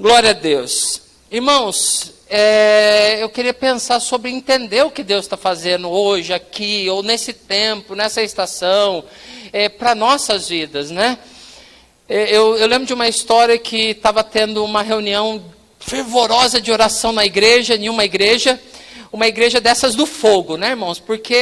Glória a Deus. Irmãos, eu queria pensar sobre entender o que Deus está fazendo hoje, aqui, ou nesse tempo, nessa estação, para nossas vidas, né? Eu lembro de uma história que estava tendo uma reunião fervorosa de oração na igreja, em uma igreja dessas do fogo, né, irmãos? Porque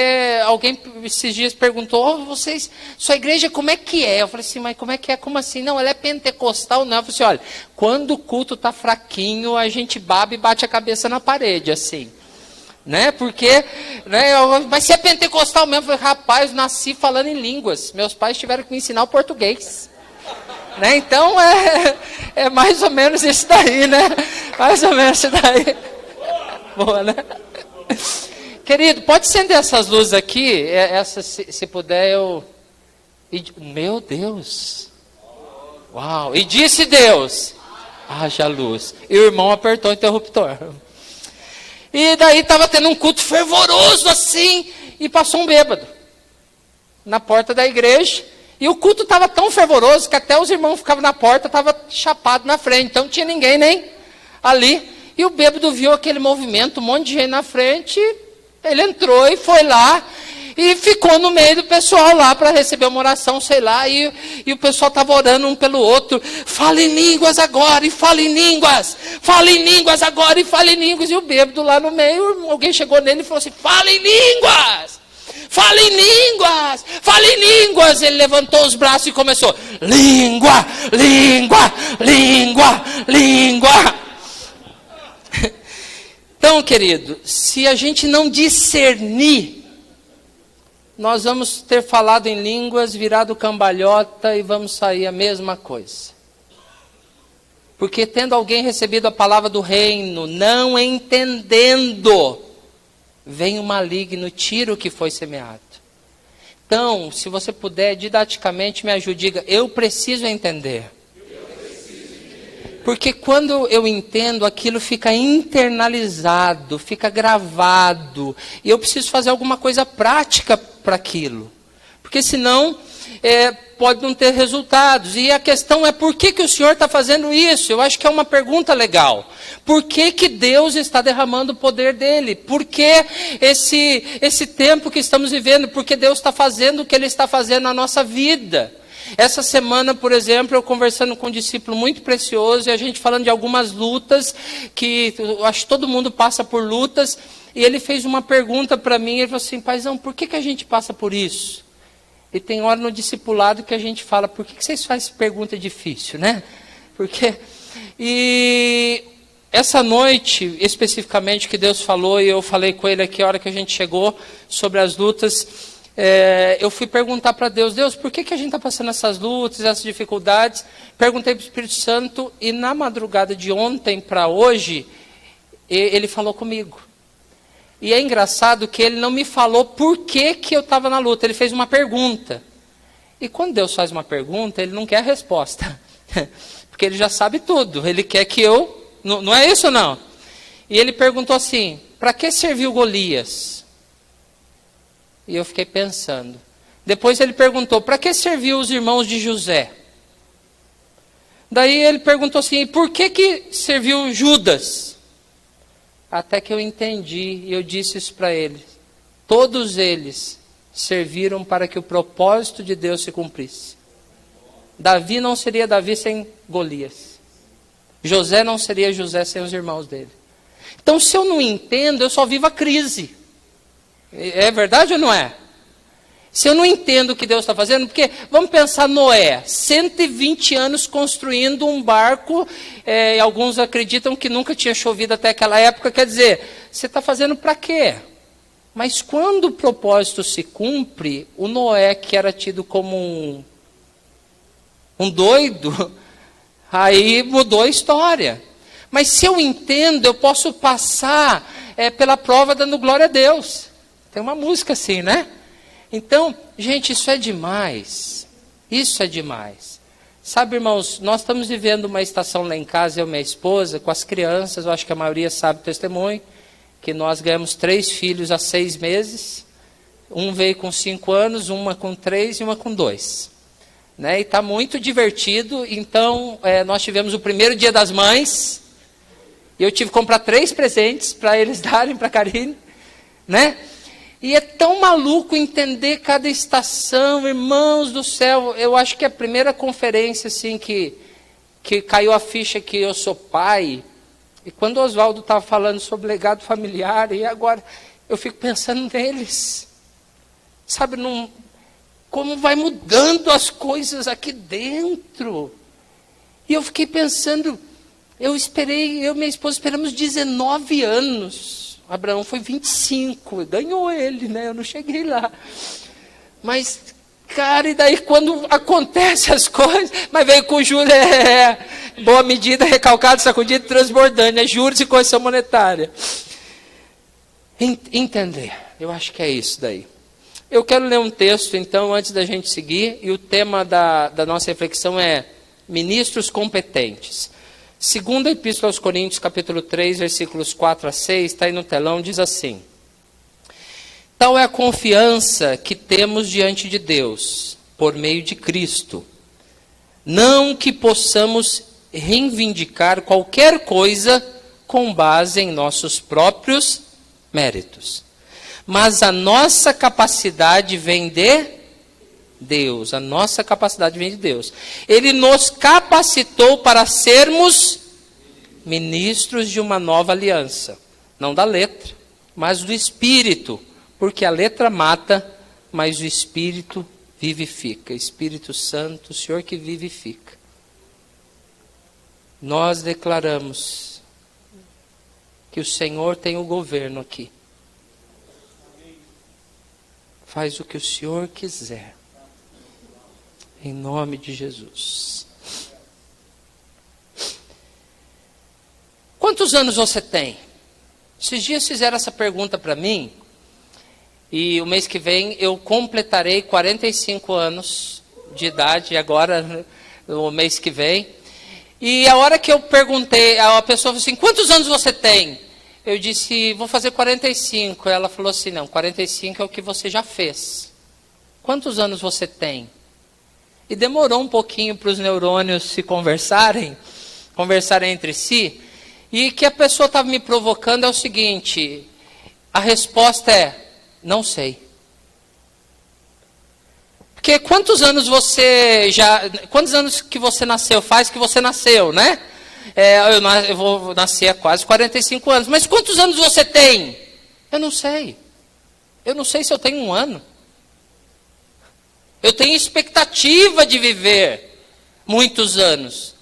alguém esses dias perguntou, vocês, sua igreja como é que é? Eu falei assim, mas como é que é? Como assim? Não, ela é pentecostal, não. Eu falei assim, olha, quando o culto está fraquinho, a gente baba e bate a cabeça na parede, assim. Né? Porque, né, mas se é pentecostal mesmo, eu falei, rapaz, eu nasci falando em línguas. Meus pais tiveram que me ensinar o português. Né? Então, é mais ou menos isso daí, né? Mais ou menos isso daí. Boa, né? Querido, pode acender essas luzes aqui? Essa, se puder, meu Deus! Uau! E disse Deus: haja luz. E o irmão apertou o interruptor. E daí estava tendo um culto fervoroso assim, e passou um bêbado na porta da igreja. E o culto estava tão fervoroso que até os irmãos ficavam na porta, estava chapado na frente. Então não tinha ninguém nem ali. E o bêbado viu aquele movimento, um monte de gente na frente. Ele entrou e foi lá. E ficou no meio do pessoal lá para receber uma oração, sei lá. E o pessoal estava orando um pelo outro. Fala em línguas agora e fala em línguas. Fala em línguas agora e fala em línguas. E o bêbado lá no meio, alguém chegou nele e falou assim, fala em línguas. Fala em línguas, fala em línguas. Ele levantou os braços e começou, língua, língua, língua, língua. Então, querido, se a gente não discernir, nós vamos ter falado em línguas, virado cambalhota e vamos sair a mesma coisa. Porque tendo alguém recebido a palavra do reino, não entendendo, vem o maligno, tira o que foi semeado. Então, se você puder, didaticamente me ajude, diga, eu preciso entender. Porque quando eu entendo, aquilo fica internalizado, fica gravado. E eu preciso fazer alguma coisa prática para aquilo. Porque senão, pode não ter resultados. E a questão é, por que o Senhor está fazendo isso? Eu acho que é uma pergunta legal. Por que Deus está derramando o poder dele? Por que esse tempo que estamos vivendo? Por que Deus está fazendo o que ele está fazendo na nossa vida? Essa semana, por exemplo, eu conversando com um discípulo muito precioso, e a gente falando de algumas lutas, que eu acho que todo mundo passa por lutas, e ele fez uma pergunta para mim, ele falou assim, paizão, por que a gente passa por isso? E tem hora no discipulado que a gente fala, por que vocês fazem pergunta difícil, né? Porque, e essa noite, especificamente, que Deus falou, e eu falei com ele aqui, a hora que a gente chegou, sobre as lutas, eu fui perguntar para Deus, por que a gente está passando essas lutas, essas dificuldades? Perguntei para o Espírito Santo, e na madrugada de ontem para hoje, ele falou comigo. E é engraçado que ele não me falou por que eu estava na luta, ele fez uma pergunta. E quando Deus faz uma pergunta, ele não quer a resposta. Porque ele já sabe tudo, ele quer que eu... Não é isso não? E ele perguntou assim, para que serviu Golias? E eu fiquei pensando. Depois ele perguntou, para que serviu os irmãos de José? Daí ele perguntou assim, e por que serviu Judas? Até que eu entendi, e eu disse isso para ele. Todos eles serviram para que o propósito de Deus se cumprisse. Davi não seria Davi sem Golias. José não seria José sem os irmãos dele. Então, se eu não entendo, eu só vivo a crise. É verdade ou não é? Se eu não entendo o que Deus está fazendo, porque vamos pensar Noé, 120 anos construindo um barco, alguns acreditam que nunca tinha chovido até aquela época, quer dizer, você está fazendo para quê? Mas quando o propósito se cumpre, o Noé, que era tido como um doido, aí mudou a história. Mas se eu entendo, eu posso passar pela prova dando glória a Deus. Tem uma música assim, né? Então, gente, isso é demais. Isso é demais. Sabe, irmãos, nós estamos vivendo uma estação lá em casa, eu e minha esposa, com as crianças, eu acho que a maioria sabe o testemunho, que nós ganhamos 3 filhos há 6 meses. Um veio com 5 anos, uma com 3 e uma com 2. né? E está muito divertido. Então, nós tivemos o primeiro Dia das Mães, e eu tive que comprar 3 presentes para eles darem para a Karine, né? E é tão maluco entender cada estação, irmãos do céu. Eu acho que a primeira conferência assim que caiu a ficha que eu sou pai, e quando o Oswaldo estava falando sobre legado familiar, e agora eu fico pensando neles, sabe, como vai mudando as coisas aqui dentro. E eu fiquei pensando, eu e minha esposa esperamos 19 anos. Abraão foi 25, ganhou ele, né? Eu não cheguei lá. Mas, cara, e daí quando acontecem as coisas, mas veio com juros, boa medida, recalcado, sacudido, transbordando, juros e correção monetária. Entender, eu acho que é isso daí. Eu quero ler um texto, então, antes da gente seguir, e o tema da nossa reflexão é ministros competentes. Segunda Epístola aos Coríntios, capítulo 3, versículos 4 a 6, está aí no telão, diz assim: tal é a confiança que temos diante de Deus, por meio de Cristo. Não que possamos reivindicar qualquer coisa com base em nossos próprios méritos, mas a nossa capacidade vem de Deus, a nossa capacidade vem de Deus. Ele nos capacitou para sermos ministros de uma nova aliança, não da letra, mas do Espírito, porque a letra mata, mas o Espírito vivifica. Espírito Santo, o Senhor que vivifica. Nós declaramos que o Senhor tem o governo aqui. Faz o que o Senhor quiser. Em nome de Jesus. Quantos anos você tem? Esses dias fizeram essa pergunta para mim. E o mês que vem eu completarei 45 anos de idade. Agora, no mês que vem. E a hora que eu perguntei, a pessoa falou assim: quantos anos você tem? Eu disse: vou fazer 45. Ela falou assim: não, 45 é o que você já fez. Quantos anos você tem? E demorou um pouquinho para os neurônios se conversarem entre si. E que a pessoa estava me provocando é o seguinte: a resposta é: não sei. Porque quantos anos que você nasceu, faz que você nasceu, né? Eu vou nascer há quase 45 anos. Mas quantos anos você tem? Eu não sei. Eu não sei se eu tenho 1 ano. Eu tenho expectativa de viver muitos anos.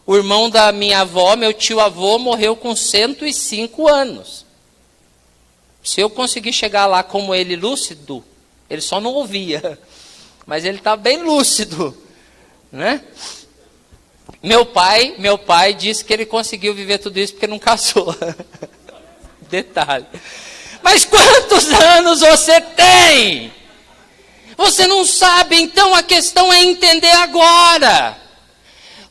O irmão da minha avó, meu tio-avô, morreu com 105 anos. Se eu conseguir chegar lá como ele lúcido, ele só não ouvia, mas ele está bem lúcido, né? Meu pai disse que ele conseguiu viver tudo isso porque não casou. Detalhe. Mas quantos anos você tem? Você não sabe, então a questão é entender agora.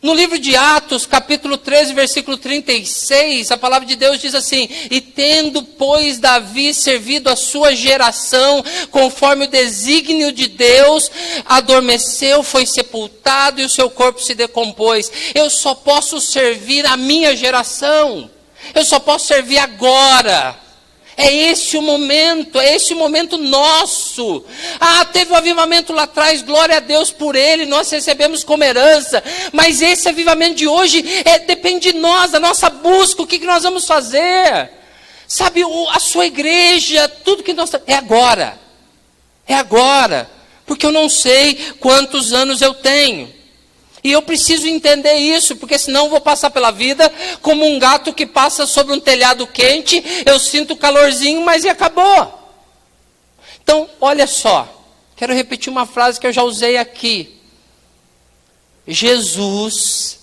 No livro de Atos, capítulo 13, versículo 36, a palavra de Deus diz assim: e tendo, pois, Davi servido a sua geração, conforme o desígnio de Deus, adormeceu, foi sepultado e o seu corpo se decompôs. Eu só posso servir a minha geração. Eu só posso servir agora. É esse o momento nosso. Teve um avivamento lá atrás, glória a Deus por ele, nós recebemos como herança. Mas esse avivamento de hoje depende de nós, da nossa busca, o que nós vamos fazer. Sabe, a sua igreja, tudo que nós... É agora. Porque eu não sei quantos anos eu tenho. E eu preciso entender isso, porque senão eu vou passar pela vida como um gato que passa sobre um telhado quente, eu sinto calorzinho, mas e acabou. Então, olha só, quero repetir uma frase que eu já usei aqui. Jesus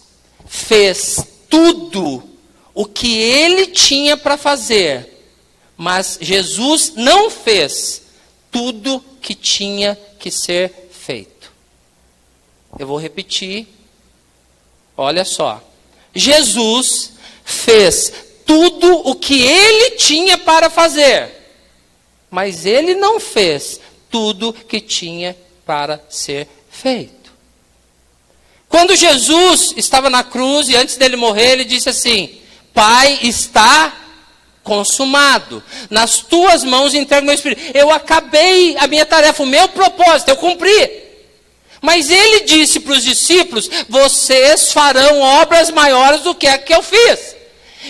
fez tudo o que ele tinha para fazer, mas Jesus não fez tudo que tinha que ser feito. Eu vou repetir. Olha só. Jesus fez tudo o que ele tinha para fazer, mas ele não fez tudo que tinha para ser feito. Quando Jesus estava na cruz e antes dele morrer, ele disse assim: Pai, está consumado. Nas tuas mãos entrego meu espírito. Eu acabei a minha tarefa, o meu propósito, eu cumpri. Mas ele disse para os discípulos: vocês farão obras maiores do que a que eu fiz.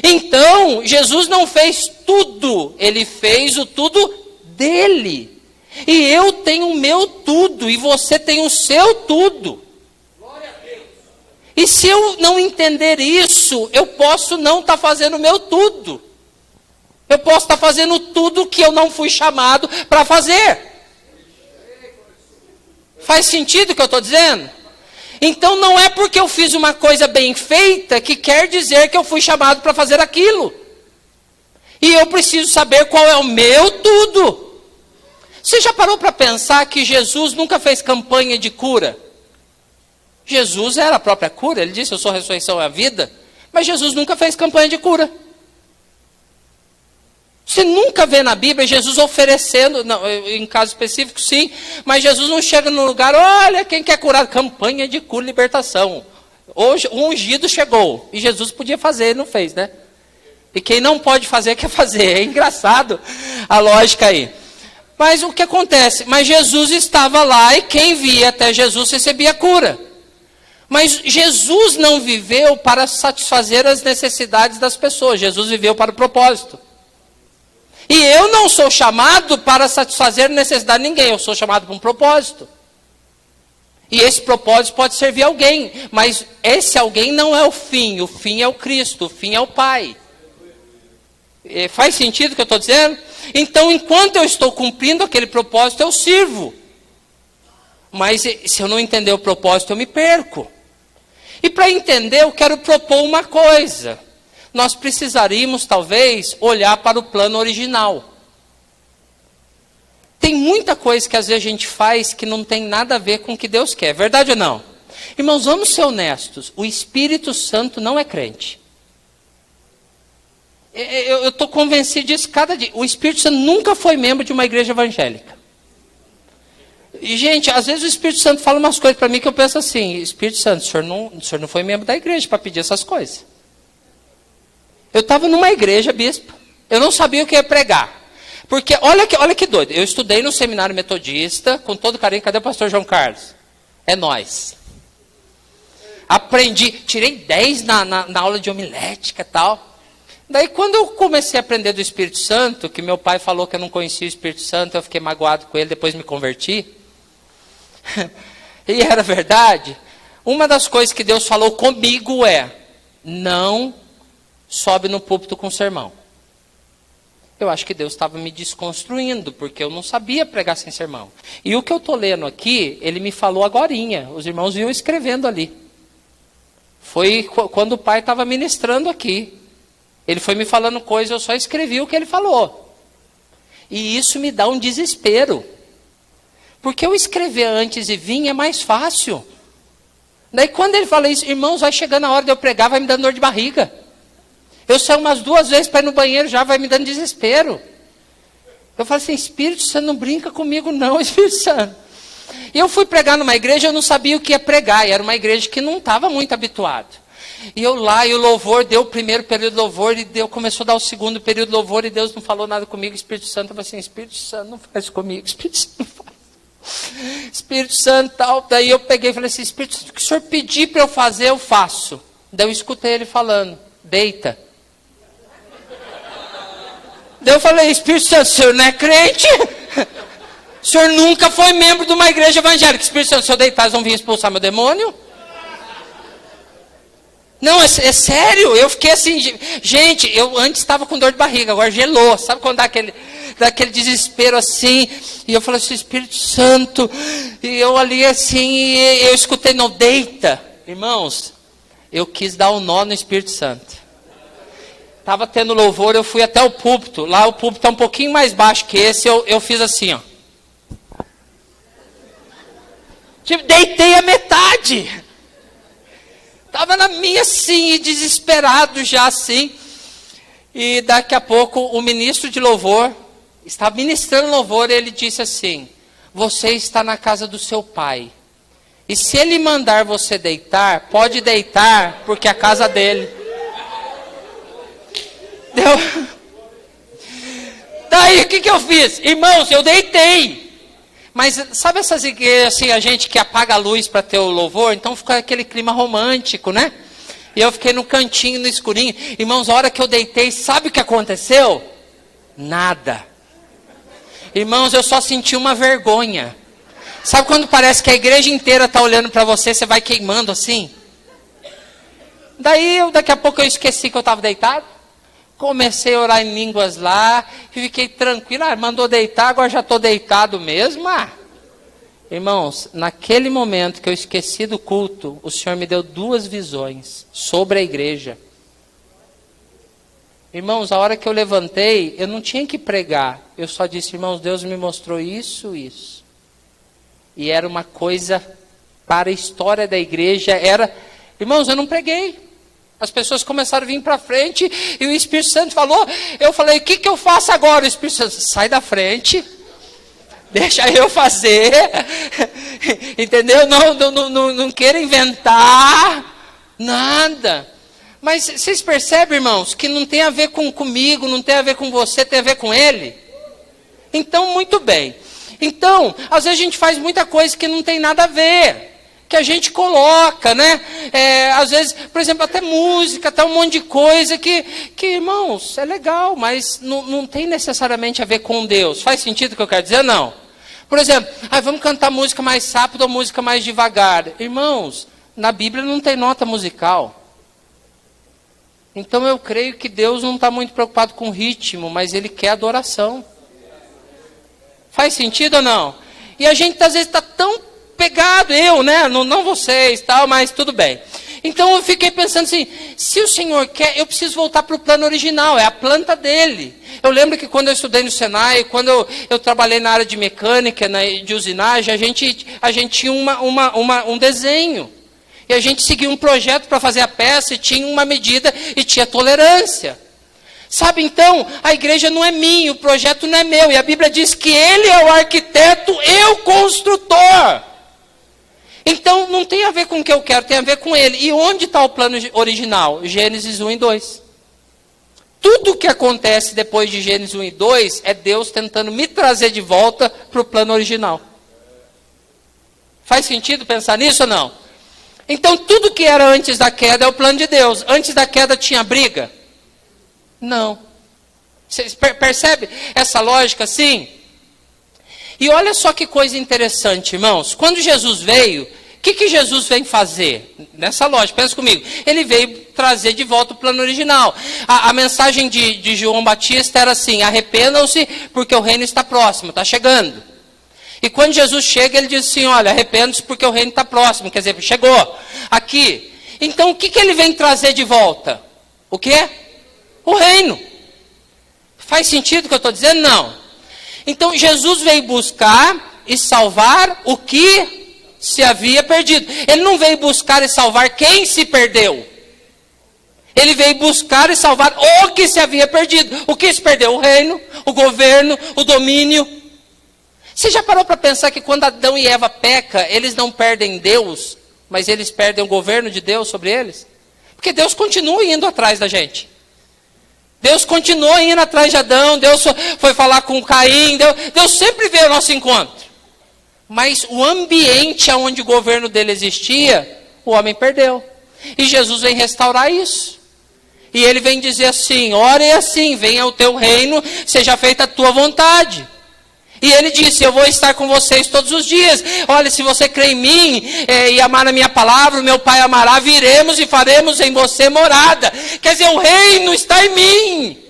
Então, Jesus não fez tudo, ele fez o tudo dele. E eu tenho o meu tudo, e você tem o seu tudo. E se eu não entender isso, eu posso não estar fazendo o meu tudo. Eu posso estar fazendo tudo que eu não fui chamado para fazer. Faz sentido o que eu estou dizendo? Então não é porque eu fiz uma coisa bem feita que quer dizer que eu fui chamado para fazer aquilo. E eu preciso saber qual é o meu tudo. Você já parou para pensar que Jesus nunca fez campanha de cura? Jesus era a própria cura, ele disse: eu sou a ressurreição e a vida. Mas Jesus nunca fez campanha de cura. Você nunca vê na Bíblia Jesus oferecendo, não, em caso específico sim, mas Jesus não chega no lugar: olha, quem quer curar, campanha de cura e libertação. Hoje o ungido chegou, e Jesus podia fazer, ele não fez, né? E quem não pode fazer, quer fazer. É engraçado a lógica aí. Mas o que acontece? Mas Jesus estava lá, e quem via até Jesus recebia cura. Mas Jesus não viveu para satisfazer as necessidades das pessoas, Jesus viveu para o propósito. E eu não sou chamado para satisfazer a necessidade de ninguém, eu sou chamado para um propósito. E esse propósito pode servir a alguém, mas esse alguém não é o fim é o Cristo, o fim é o Pai. Faz sentido o que eu estou dizendo? Então, enquanto eu estou cumprindo aquele propósito, eu sirvo. Mas se eu não entender o propósito, eu me perco. E para entender, eu quero propor uma coisa. Nós precisaríamos, talvez, olhar para o plano original. Tem muita coisa que às vezes a gente faz que não tem nada a ver com o que Deus quer. Verdade ou não? Irmãos, vamos ser honestos. O Espírito Santo não é crente. Eu estou convencido disso cada dia. O Espírito Santo nunca foi membro de uma igreja evangélica. E, gente, às vezes o Espírito Santo fala umas coisas para mim que eu penso assim: Espírito Santo, o senhor não foi membro da igreja para pedir essas coisas. Eu estava numa igreja, bispo, eu não sabia o que ia pregar. Porque, olha que doido, eu estudei no seminário metodista, com todo carinho. Cadê o pastor João Carlos? É nós. Aprendi, tirei 10 na aula de homilética e tal. Daí, quando eu comecei a aprender do Espírito Santo, que meu pai falou que eu não conhecia o Espírito Santo, eu fiquei magoado com ele, depois me converti. E era verdade. Uma das coisas que Deus falou comigo é: não sobe no púlpito com sermão. Eu acho que Deus estava me desconstruindo, porque eu não sabia pregar sem sermão. E o que eu estou lendo aqui, ele me falou agorinha. Os irmãos iam escrevendo ali. Foi quando o pai estava ministrando aqui. Ele foi me falando coisas, eu só escrevi o que ele falou. E isso me dá um desespero. Porque eu escrever antes e vir é mais fácil. Daí quando ele fala isso: irmãos, vai chegando a hora de eu pregar, vai me dando dor de barriga. Eu saio umas 2 vezes para ir no banheiro, já vai me dando desespero. Eu falo assim: Espírito Santo, não brinca comigo não, Espírito Santo. E eu fui pregar numa igreja, eu não sabia o que ia pregar. E era uma igreja que não estava muito habituado. E eu lá, e o louvor, deu o primeiro período de louvor, e começou a dar o segundo período de louvor, e Deus não falou nada comigo. Espírito Santo, eu falei assim: Espírito Santo, não faz comigo, Espírito Santo, não faz. Espírito Santo, tal. Daí eu peguei e falei assim: Espírito Santo, o que o senhor pedir para eu fazer, eu faço. Daí eu escutei ele falando: deita. Daí eu falei: Espírito Santo, o senhor não é crente? O senhor nunca foi membro de uma igreja evangélica. Espírito Santo, se eu deitar, eles vão vir expulsar meu demônio? Não, é sério. Eu fiquei assim, gente, eu antes estava com dor de barriga, agora gelou. Sabe quando dá aquele desespero assim? E eu falei assim: Espírito Santo. E eu ali assim, e eu escutei: não, deita. Irmãos, eu quis dar um nó no Espírito Santo. Estava tendo louvor, eu fui até o púlpito. Lá o púlpito está um pouquinho mais baixo que esse. Eu fiz assim, ó. Tipo, deitei a metade. Estava na minha assim, desesperado já assim. E daqui a pouco o ministro de louvor estava ministrando louvor, e ele disse assim: você está na casa do seu pai. E se ele mandar você deitar, pode deitar, porque é a casa dele. Deu? Daí o que eu fiz? Irmãos, eu deitei. Mas sabe essas igrejas assim, a gente que apaga a luz para ter o louvor? Então fica aquele clima romântico, né? E eu fiquei no cantinho, no escurinho. Irmãos, a hora que eu deitei, sabe o que aconteceu? Nada. Irmãos, eu só senti uma vergonha. Sabe quando parece que a igreja inteira está olhando para você, você vai queimando assim? Daí, daqui a pouco eu esqueci que eu estava deitado. Comecei a orar em línguas lá, e fiquei tranquilo. Mandou deitar, agora já estou deitado mesmo. Irmãos, naquele momento que eu esqueci do culto, o Senhor me deu 2 visões sobre a igreja. Irmãos, a hora que eu levantei, eu não tinha que pregar. Eu só disse, irmãos, Deus me mostrou isso. E era uma coisa para a história da igreja. Irmãos, eu não preguei. As pessoas começaram a vir para frente e o Espírito Santo falou. Eu falei, o que eu faço agora? O Espírito Santo, sai da frente, deixa eu fazer. Entendeu? Não quero inventar nada. Mas vocês percebem, irmãos, que não tem a ver comigo, não tem a ver com você, tem a ver com Ele? Então, muito bem. Então, às vezes a gente faz muita coisa que não tem nada a ver. Que a gente coloca, né? Às vezes, por exemplo, até música, até um monte de coisa que irmãos, é legal, mas não tem necessariamente a ver com Deus. Faz sentido o que eu quero dizer? Não. Por exemplo, vamos cantar música mais rápida ou música mais devagar. Irmãos, na Bíblia não tem nota musical. Então eu creio que Deus não está muito preocupado com o ritmo, mas Ele quer adoração. Faz sentido ou não? E a gente às vezes está tão pegado, né? Não vocês, tal, mas tudo bem. Então eu fiquei pensando assim, se o Senhor quer, eu preciso voltar para o plano original, é a planta dele. Eu lembro que quando eu estudei no Senai, quando eu trabalhei na área de mecânica, de usinagem, a gente tinha um desenho. E a gente seguia um projeto para fazer a peça e tinha uma medida e tinha tolerância. Sabe, então, a igreja não é minha, o projeto não é meu. E a Bíblia diz que Ele é o arquiteto e o construtor. Então, não tem a ver com o que eu quero, tem a ver com Ele. E onde está o plano original? Gênesis 1 e 2. Tudo o que acontece depois de Gênesis 1 e 2 é Deus tentando me trazer de volta para o plano original. Faz sentido pensar nisso ou não? Então, tudo que era antes da queda é o plano de Deus. Antes da queda tinha briga? Não. Você percebe essa lógica assim? E olha só que coisa interessante, irmãos. Quando Jesus veio, o que Jesus vem fazer? Nessa lógica, pensa comigo. Ele veio trazer de volta o plano original. A mensagem de João Batista era assim, arrependam-se porque o reino está próximo, está chegando. E quando Jesus chega, ele diz assim, olha, arrependam-se porque o reino está próximo, quer dizer, chegou aqui. Então, o que ele vem trazer de volta? O quê? O reino. Faz sentido o que eu estou dizendo? Não. Então, Jesus veio buscar e salvar o que se havia perdido. Ele não veio buscar e salvar quem se perdeu. Ele veio buscar e salvar o que se havia perdido. O que se perdeu? O reino, o governo, o domínio. Você já parou para pensar que quando Adão e Eva pecam, eles não perdem Deus, mas eles perdem o governo de Deus sobre eles? Porque Deus continua indo atrás da gente. Deus continua indo atrás de Adão, Deus foi falar com Caim, Deus sempre veio ao nosso encontro. Mas o ambiente onde o governo dele existia, o homem perdeu. E Jesus vem restaurar isso. E ele vem dizer assim, ora é assim, venha o teu reino, seja feita a tua vontade. E ele disse, eu vou estar com vocês todos os dias. Olha, se você crê em mim e amar a minha palavra, o meu Pai amará, viremos e faremos em você morada. Quer dizer, o reino está em mim.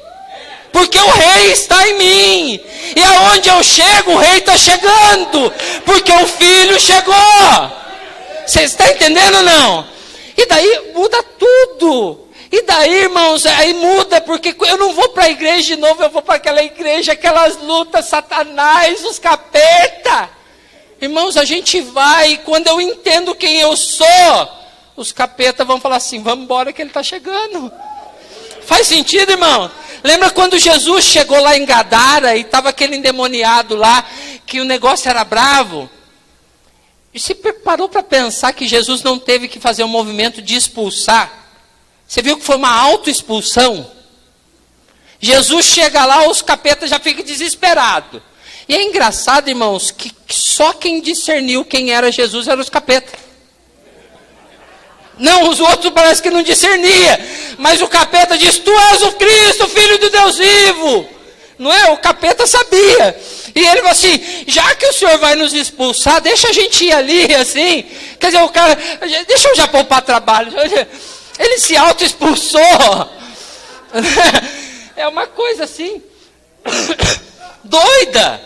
Porque o rei está em mim. E aonde eu chego, o rei está chegando. Porque o filho chegou. Você está entendendo ou não? E daí muda tudo. E daí, irmãos, aí muda, porque eu não vou para a igreja de novo, eu vou para aquela igreja, aquelas lutas, Satanás, os capeta. Irmãos, a gente vai, e quando eu entendo quem eu sou, os capetas vão falar assim, vamos embora que ele está chegando. Faz sentido, irmão? Lembra quando Jesus chegou lá em Gadara, e estava aquele endemoniado lá, que o negócio era bravo? E se parou para pensar que Jesus não teve que fazer um movimento de expulsar? Você viu que foi uma autoexpulsão? Jesus chega lá, os capetas já ficam desesperados. E é engraçado, irmãos, que só quem discerniu quem era Jesus eram os capetas. Não, os outros parece que não discernia. Mas o capeta diz, tu és o Cristo, Filho do Deus vivo. Não é? O capeta sabia. E ele falou assim, já que o Senhor vai nos expulsar, deixa a gente ir ali, assim. Quer dizer, o cara, deixa eu já poupar trabalho. Ele se auto-expulsou. É uma coisa assim, doida.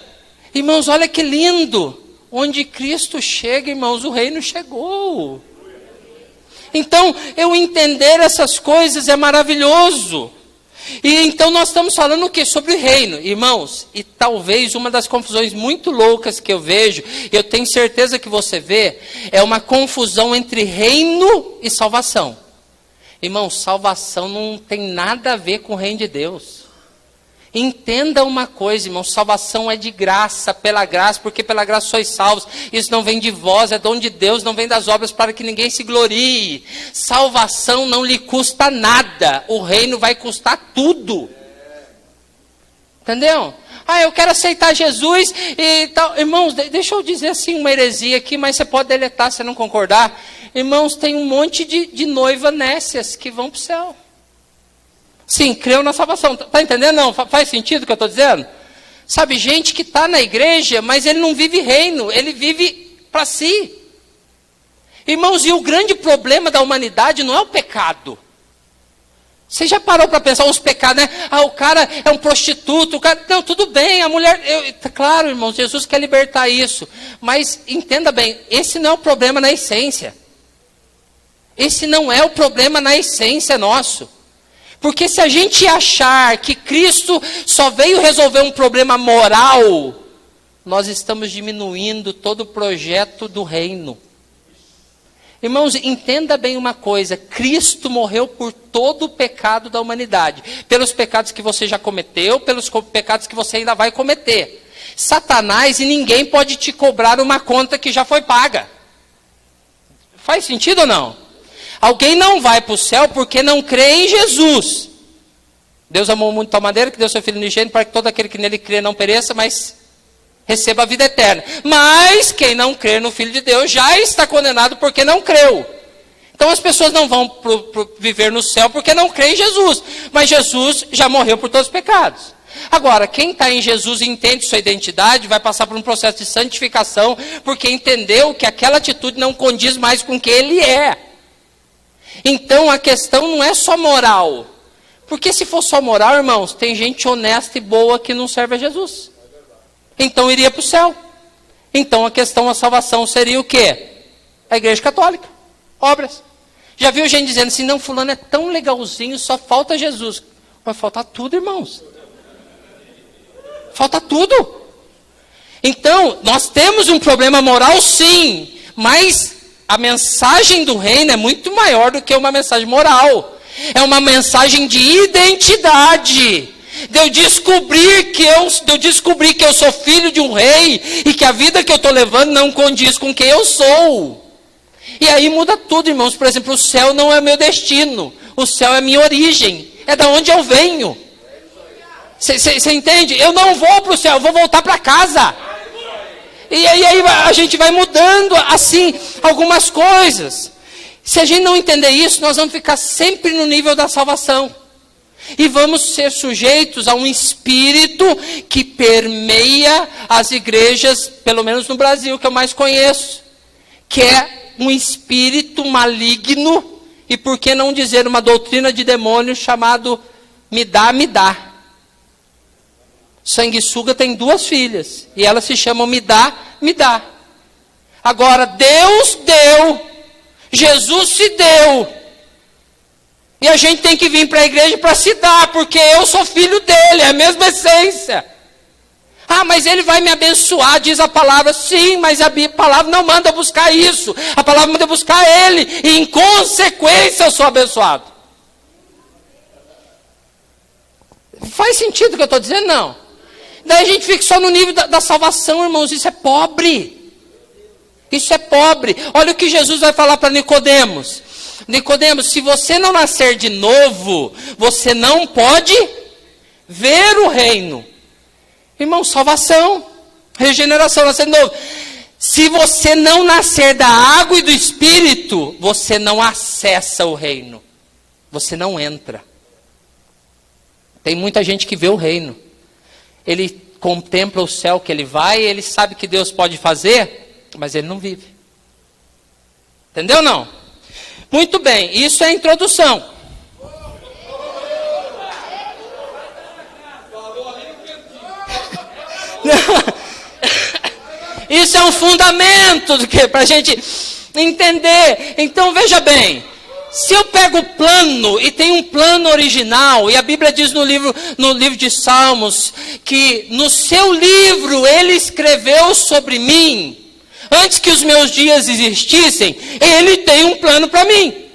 Irmãos, olha que lindo. Onde Cristo chega, irmãos, o reino chegou. Então, eu entender essas coisas é maravilhoso. E então nós estamos falando o quê? Sobre o reino, irmãos. E talvez uma das confusões muito loucas que eu vejo, eu tenho certeza que você vê, é uma confusão entre reino e salvação. Irmãos, salvação não tem nada a ver com o reino de Deus. Entenda uma coisa, irmão, salvação é de graça, pela graça, porque pela graça sois salvos. Isso não vem de vós, é dom de Deus, não vem das obras para que ninguém se glorie. Salvação não lhe custa nada, o reino vai custar tudo. Entendeu? Ah, eu quero aceitar Jesus e tal. Irmãos, deixa eu dizer assim uma heresia aqui, mas você pode deletar se não concordar. Irmãos, tem um monte de noiva nécias que vão para o céu. Sim, creu na salvação. Está entendendo? Não, faz sentido o que eu estou dizendo? Sabe, gente que está na igreja, mas ele não vive reino, ele vive para si. Irmãos, e o grande problema da humanidade não é o pecado. Você já parou para pensar os pecados, né? Ah, o cara é um prostituto, o cara... Não, tudo bem, a mulher... Claro, irmãos, Jesus quer libertar isso. Mas, entenda bem, esse não é o problema na essência. Esse não é o problema na essência nosso. Porque se a gente achar que Cristo só veio resolver um problema moral, nós estamos diminuindo todo o projeto do reino. Irmãos, entenda bem uma coisa, Cristo morreu por todo o pecado da humanidade. Pelos pecados que você já cometeu, pelos pecados que você ainda vai cometer. Satanás e ninguém pode te cobrar uma conta que já foi paga. Faz sentido ou não? Alguém não vai para o céu porque não crê em Jesus. Deus amou muito de tal maneira que deu seu Filho unigênito para que todo aquele que nele crê não pereça, mas receba a vida eterna. Mas quem não crê no Filho de Deus já está condenado porque não creu. Então as pessoas não vão viver no céu porque não crê em Jesus. Mas Jesus já morreu por todos os pecados. Agora, quem está em Jesus e entende sua identidade, vai passar por um processo de santificação, porque entendeu que aquela atitude não condiz mais com o que ele é. Então a questão não é só moral. Porque se for só moral, irmãos, tem gente honesta e boa que não serve a Jesus. Então iria para o céu. Então a questão da salvação seria o quê? A igreja católica. Obras. Já viu gente dizendo assim, não, fulano é tão legalzinho, só falta Jesus. Vai faltar tudo, irmãos. Falta tudo. Então, nós temos um problema moral sim, mas a mensagem do reino é muito maior do que uma mensagem moral. É uma mensagem de identidade. De eu descobrir que eu sou filho de um rei e que a vida que eu estou levando não condiz com quem eu sou. E aí muda tudo, irmãos. Por exemplo, o céu não é meu destino. O céu é minha origem. É da onde eu venho. Você entende? Eu não vou para o céu, eu vou voltar para casa. E aí a gente vai mudando assim algumas coisas. Se a gente não entender isso, nós vamos ficar sempre no nível da salvação. E vamos ser sujeitos a um espírito que permeia as igrejas, pelo menos no Brasil, que eu mais conheço. Que é um espírito maligno, e por que não dizer uma doutrina de demônio chamado me dá, me dá. Sanguessuga tem 2 filhas, e elas se chamam me dá, me dá. Agora, Deus deu, Jesus se deu, e a gente tem que vir para a igreja para se dar, porque eu sou filho dele, é a mesma essência. Ah, mas ele vai me abençoar, diz a palavra. Sim, mas a palavra não manda buscar isso, a palavra manda buscar ele, e em consequência eu sou abençoado. Faz sentido o que eu estou dizendo? Não. Daí a gente fica só no nível da salvação, irmãos, isso é pobre. Isso é pobre. Olha o que Jesus vai falar para Nicodemos. Nicodemos, se você não nascer de novo, você não pode ver o reino. Irmão, salvação, regeneração, nascer de novo. Se você não nascer da água e do Espírito, você não acessa o reino. Você não entra. Tem muita gente que vê o reino. Ele contempla o céu que ele vai, ele sabe que Deus pode fazer, mas ele não vive. Entendeu ou não? Muito bem, isso é a introdução. Isso é um fundamento para a gente entender. Então veja bem, se eu pego o plano, e tem um plano original, e a Bíblia diz no livro de Salmos, que no seu livro ele escreveu sobre mim, antes que os meus dias existissem, ele tem um plano para mim.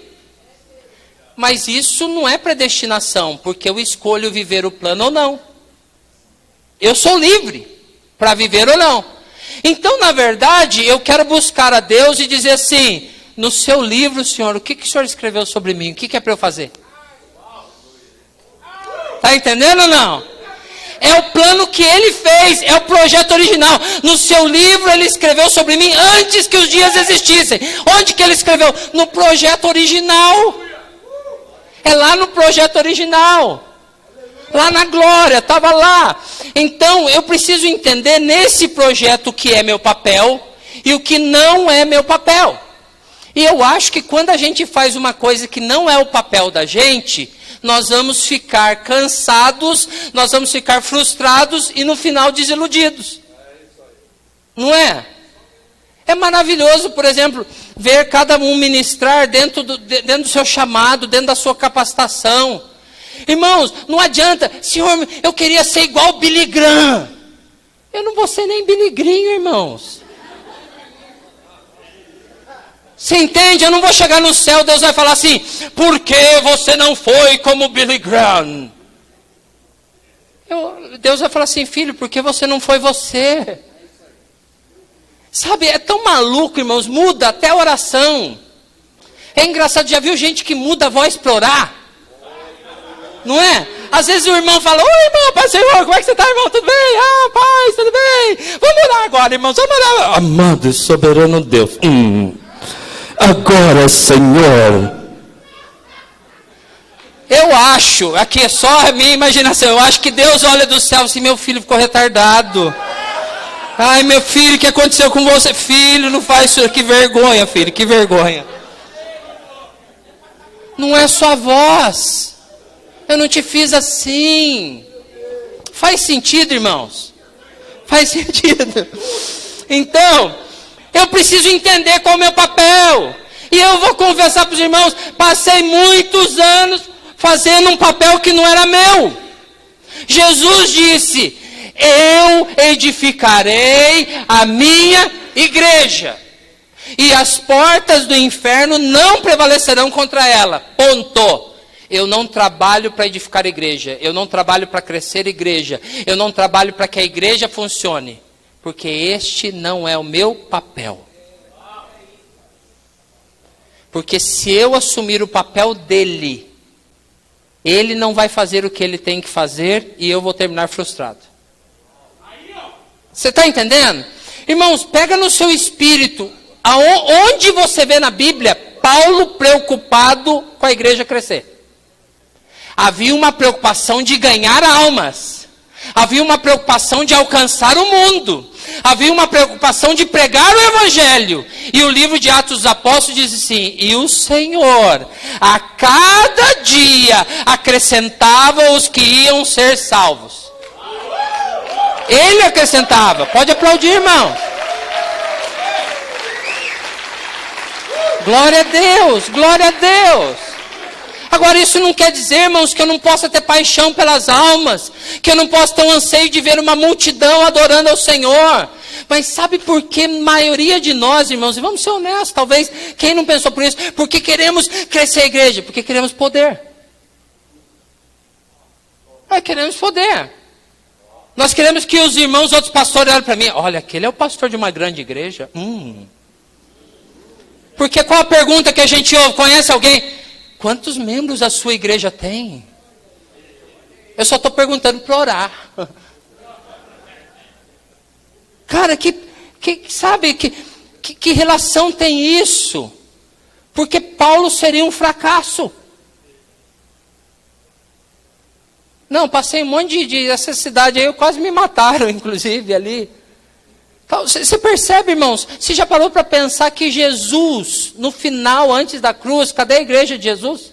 Mas isso não é predestinação, porque eu escolho viver o plano ou não. Eu sou livre para viver ou não. Então, na verdade, eu quero buscar a Deus e dizer assim, no seu livro, Senhor, o que o Senhor escreveu sobre mim? O que é para eu fazer? Está entendendo ou não? É o plano que ele fez, é o projeto original. No seu livro ele escreveu sobre mim antes que os dias existissem. Onde que ele escreveu? No projeto original. É lá no projeto original. Lá na glória, estava lá. Então eu preciso entender nesse projeto o que é meu papel e o que não é meu papel. E eu acho que quando a gente faz uma coisa que não é o papel da gente, nós vamos ficar cansados, nós vamos ficar frustrados e no final desiludidos. Não é? É maravilhoso, por exemplo, ver cada um ministrar dentro do seu chamado, dentro da sua capacitação. Irmãos, não adianta, Senhor, eu queria ser igual Billy Graham. Eu não vou ser nem Billy Graham, irmãos. Você entende? Eu não vou chegar no céu, Deus vai falar assim, por que você não foi como Billy Graham? Deus vai falar assim, filho, por que você não foi você? Sabe, é tão maluco, irmãos, muda até a oração. É engraçado, já viu gente que muda a voz para orar? Não é? Às vezes o irmão fala, oi irmão, Pai Senhor, como é que você está, irmão? Tudo bem? Ah, Pai, tudo bem? Vamos orar agora, irmãos, vamos orar. Amado e soberano Deus. Agora, Senhor. Eu acho, aqui é só a minha imaginação, eu acho que Deus olha do céu assim, meu filho ficou retardado. Ai, meu filho, o que aconteceu com você? Filho, não faz isso, que vergonha, filho, que vergonha. Não é sua voz. Eu não te fiz assim. Faz sentido, irmãos? Faz sentido. Então, eu preciso entender qual é o meu papel. E eu vou confessar para os irmãos, passei muitos anos fazendo um papel que não era meu. Jesus disse, eu edificarei a minha igreja. E as portas do inferno não prevalecerão contra ela. Ponto. Eu não trabalho para edificar a igreja. Eu não trabalho para crescer a igreja. Eu não trabalho para que a igreja funcione. Porque este não é o meu papel. Porque se eu assumir o papel dele, ele não vai fazer o que ele tem que fazer e eu vou terminar frustrado. Você está entendendo? Irmãos, pega no seu espírito, onde você vê na Bíblia Paulo preocupado com a igreja crescer. Havia uma preocupação de ganhar almas. Havia uma preocupação de alcançar o mundo. Havia uma preocupação de pregar o evangelho. E o livro de Atos dos Apóstolos diz assim, e o Senhor, a cada dia, acrescentava os que iam ser salvos. Ele acrescentava. Pode aplaudir, irmão. Glória a Deus, glória a Deus. Agora isso não quer dizer, irmãos, que eu não possa ter paixão pelas almas, que eu não possa ter um anseio de ver uma multidão adorando ao Senhor. Mas sabe por que a maioria de nós, irmãos, e vamos ser honestos, talvez, quem não pensou por isso, porque queremos crescer a igreja, porque queremos poder. Queremos poder. Nós queremos que os irmãos, outros pastores olhem para mim, olha, aquele é o pastor de uma grande igreja. Porque qual a pergunta que a gente ouve? Conhece alguém? Quantos membros a sua igreja tem? Eu só estou perguntando para orar. Cara, sabe, que relação tem isso? Porque Paulo seria um fracasso. Não, passei um monte de essa cidade aí, quase me mataram, inclusive, ali. Então, você percebe, irmãos? Você já parou para pensar que Jesus, no final, antes da cruz, cadê a igreja de Jesus?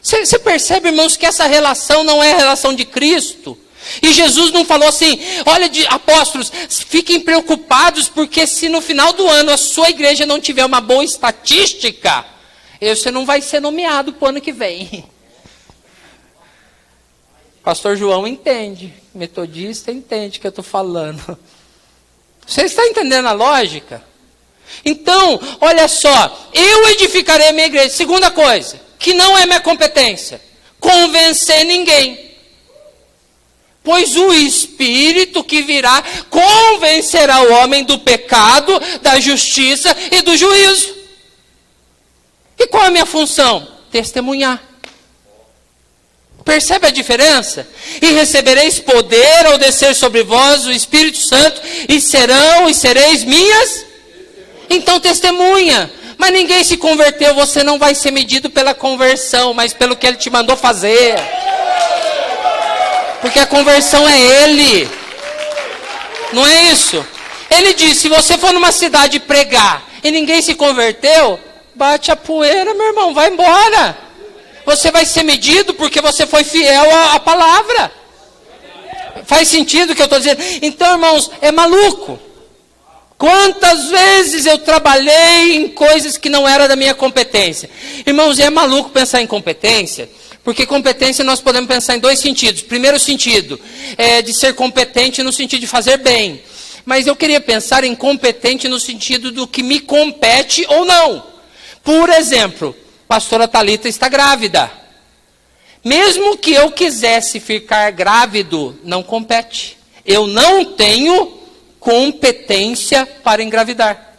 Você percebe, irmãos, que essa relação não é a relação de Cristo? E Jesus não falou assim, olha, apóstolos, fiquem preocupados, porque se no final do ano a sua igreja não tiver uma boa estatística, você não vai ser nomeado para o ano que vem. Pastor João entende, metodista entende o que eu estou falando. Você está entendendo a lógica? Então, olha só, eu edificarei a minha igreja. Segunda coisa, que não é minha competência, convencer ninguém. Pois o Espírito que virá convencerá o homem do pecado, da justiça e do juízo. E qual é a minha função? Testemunhar. Percebe a diferença? E recebereis poder ao descer sobre vós o Espírito Santo, e sereis minhas. Então testemunha. Mas ninguém se converteu, você não vai ser medido pela conversão, mas pelo que ele te mandou fazer. Porque a conversão é ele. Não é isso? Ele disse, se você for numa cidade pregar e ninguém se converteu, bate a poeira, meu irmão, vai embora. Você vai ser medido porque você foi fiel à palavra. Faz sentido o que eu estou dizendo? Então, irmãos, é maluco. Quantas vezes eu trabalhei em coisas que não era da minha competência? Irmãos, é maluco pensar em competência, porque competência nós podemos pensar em dois sentidos. Primeiro sentido é de ser competente no sentido de fazer bem. Mas eu queria pensar em competente no sentido do que me compete ou não. Por exemplo, pastora Thalita está grávida. Mesmo que eu quisesse ficar grávido, não compete. Eu não tenho competência para engravidar.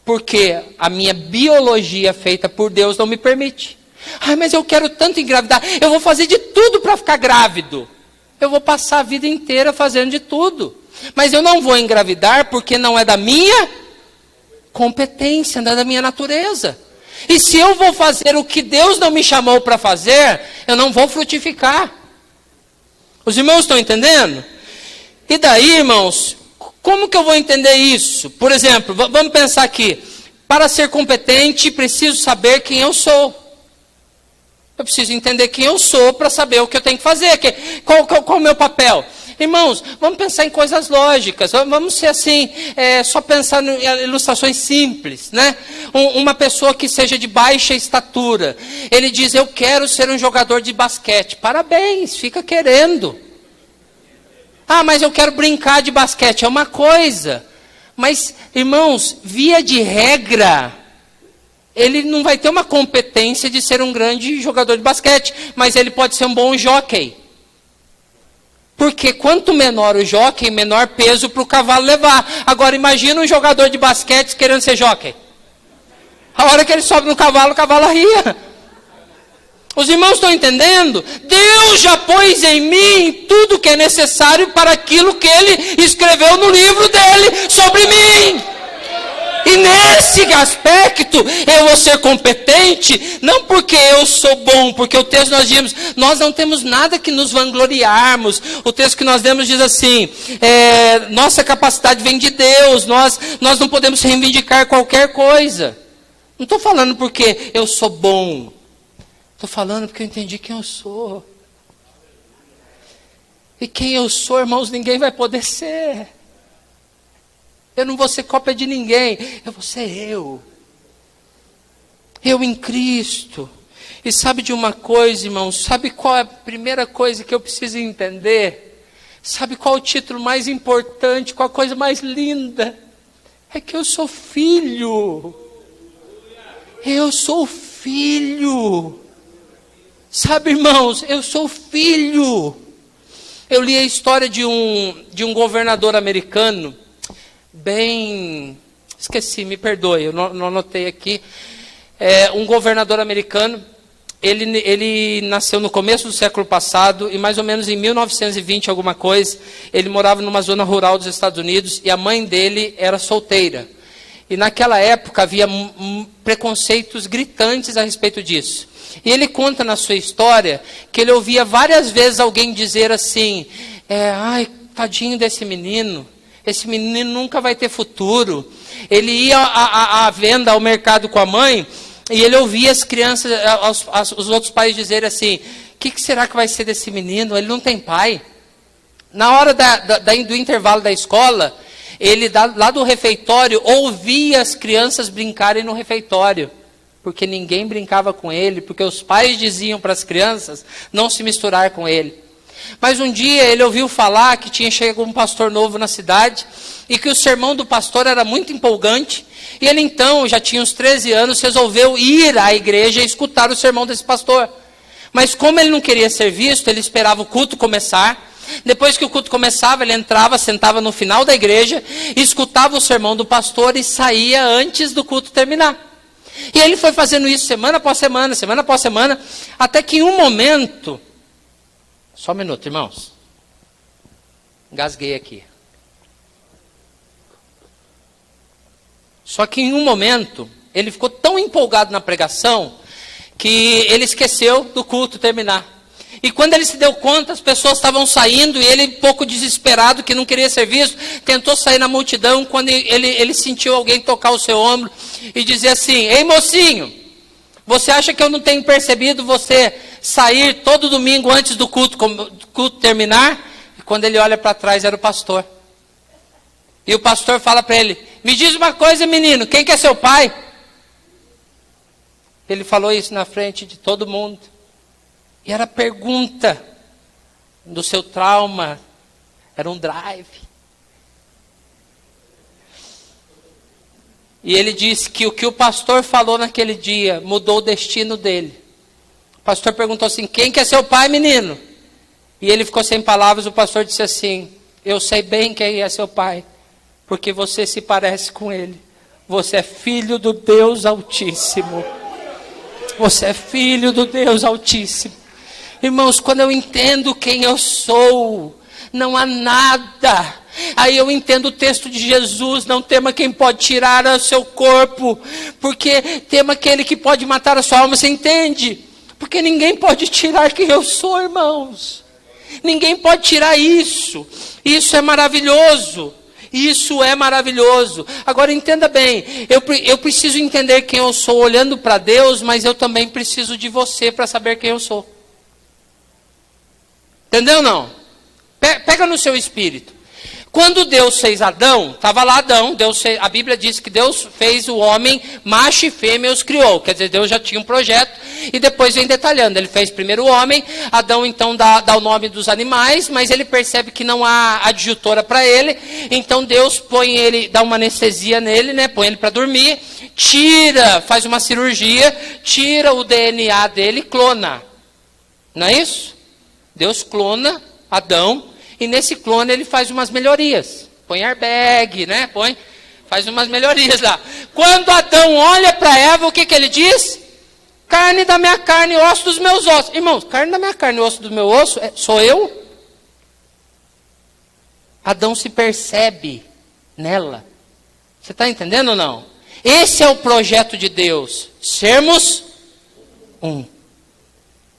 Porque a minha biologia feita por Deus não me permite. Ai, mas eu quero tanto engravidar. Eu vou fazer de tudo para ficar grávido. Eu vou passar a vida inteira fazendo de tudo. Mas eu não vou engravidar porque não é da minha competência, não é da minha natureza. E se eu vou fazer o que Deus não me chamou para fazer, eu não vou frutificar. Os irmãos estão entendendo? E daí, irmãos, como que eu vou entender isso? Por exemplo, vamos pensar aqui. Para ser competente, preciso saber quem eu sou. Eu preciso entender quem eu sou para saber o que eu tenho que fazer. Qual é o meu papel? Irmãos, vamos pensar em coisas lógicas. Vamos ser assim, só pensar em ilustrações simples, né? Uma pessoa que seja de baixa estatura. Ele diz, eu quero ser um jogador de basquete. Parabéns, fica querendo. Ah, mas eu quero brincar de basquete. É uma coisa. Mas, irmãos, via de regra, ele não vai ter uma competência de ser um grande jogador de basquete. Mas ele pode ser um bom jockey. Porque quanto menor o jockey, menor peso para o cavalo levar. Agora imagina um jogador de basquete querendo ser jockey. A hora que ele sobe no cavalo, o cavalo arria. Os irmãos estão entendendo? Deus já pôs em mim tudo que é necessário para aquilo que Ele escreveu no livro dele sobre mim. E nesse aspecto eu vou ser competente, não porque eu sou bom, porque o texto nós dizemos, nós não temos nada que nos vangloriarmos. O texto que nós demos diz assim, nossa capacidade vem de Deus, nós não podemos reivindicar qualquer coisa. Não estou falando porque eu sou bom, estou falando porque eu entendi quem eu sou. E quem eu sou, irmãos, ninguém vai poder ser. Eu não vou ser cópia de ninguém, eu vou ser eu. Eu em Cristo. E sabe de uma coisa, irmãos? Sabe qual é a primeira coisa que eu preciso entender? Sabe qual é o título mais importante, qual a coisa mais linda? É que eu sou filho. Eu sou filho. Sabe, irmãos, eu sou filho. Eu li a história de um governador americano, bem Esqueci, me perdoe, eu não anotei aqui. Um governador americano, ele nasceu no começo do século passado, e mais ou menos em 1920, alguma coisa, ele morava numa zona rural dos Estados Unidos, e a mãe dele era solteira. E naquela época havia preconceitos gritantes a respeito disso. E ele conta na sua história que ele ouvia várias vezes alguém dizer assim, ai, tadinho desse menino, esse menino nunca vai ter futuro. Ele ia à venda, ao mercado com a mãe, e ele ouvia as crianças, os outros pais dizerem assim, o que será que vai ser desse menino? Ele não tem pai. Na hora do intervalo da escola, ele lá do refeitório ouvia as crianças brincarem no refeitório. Porque ninguém brincava com ele, porque os pais diziam para as crianças não se misturar com ele. Mas um dia ele ouviu falar que tinha chegado um pastor novo na cidade, e que o sermão do pastor era muito empolgante, e ele então, já tinha uns 13 anos, resolveu ir à igreja e escutar o sermão desse pastor. Mas como ele não queria ser visto, ele esperava o culto começar. Depois que o culto começava, ele entrava, sentava no final da igreja, escutava o sermão do pastor e saía antes do culto terminar. E ele foi fazendo isso semana após semana, até que em um momento... Só um minuto, irmãos. Engasguei aqui. Só que em um momento, ele ficou tão empolgado na pregação, que ele esqueceu do culto terminar. E quando ele se deu conta, as pessoas estavam saindo, e ele, um pouco desesperado, que não queria ser visto, tentou sair na multidão, quando ele sentiu alguém tocar o seu ombro, e dizer assim, ei mocinho, você acha que eu não tenho percebido você sair todo domingo antes do culto terminar? E quando ele olha para trás, era o pastor. E o pastor fala para ele, me diz uma coisa, menino, quem que é seu pai? Ele falou isso na frente de todo mundo. E era pergunta do seu trauma, era um drive. E ele disse que o que o pastor falou naquele dia mudou o destino dele. O pastor perguntou assim, quem que é seu pai, menino? E ele ficou sem palavras, o pastor disse assim, eu sei bem quem é seu pai, porque você se parece com ele. Você é filho do Deus Altíssimo. Você é filho do Deus Altíssimo. Irmãos, quando eu entendo quem eu sou, não há nada. Aí eu entendo o texto de Jesus, não tema quem pode tirar o seu corpo, porque tema aquele que pode matar a sua alma, você entende? Porque ninguém pode tirar quem eu sou, irmãos. Ninguém pode tirar isso. Isso é maravilhoso. Isso é maravilhoso. Agora entenda bem, eu preciso entender quem eu sou olhando para Deus, mas eu também preciso de você para saber quem eu sou. Entendeu ou não? Pega no seu espírito. Quando Deus fez Adão, estava lá Adão, a Bíblia diz que Deus fez o homem, macho e fêmea os criou. Quer dizer, Deus já tinha um projeto, e depois vem detalhando. Ele fez primeiro o homem, Adão então dá o nome dos animais, mas ele percebe que não há adjutora para ele, então Deus dá uma anestesia nele, né? Põe ele para dormir, faz uma cirurgia, tira o DNA dele e clona. Não é isso? Deus clona Adão, e nesse clone ele faz umas melhorias. Põe airbag, né? Faz umas melhorias lá. Quando Adão olha para Eva, o que ele diz? Carne da minha carne, osso dos meus ossos. Irmãos, carne da minha carne, osso do meu osso, sou eu? Adão se percebe nela. Você está entendendo ou não? Esse é o projeto de Deus. Sermos um.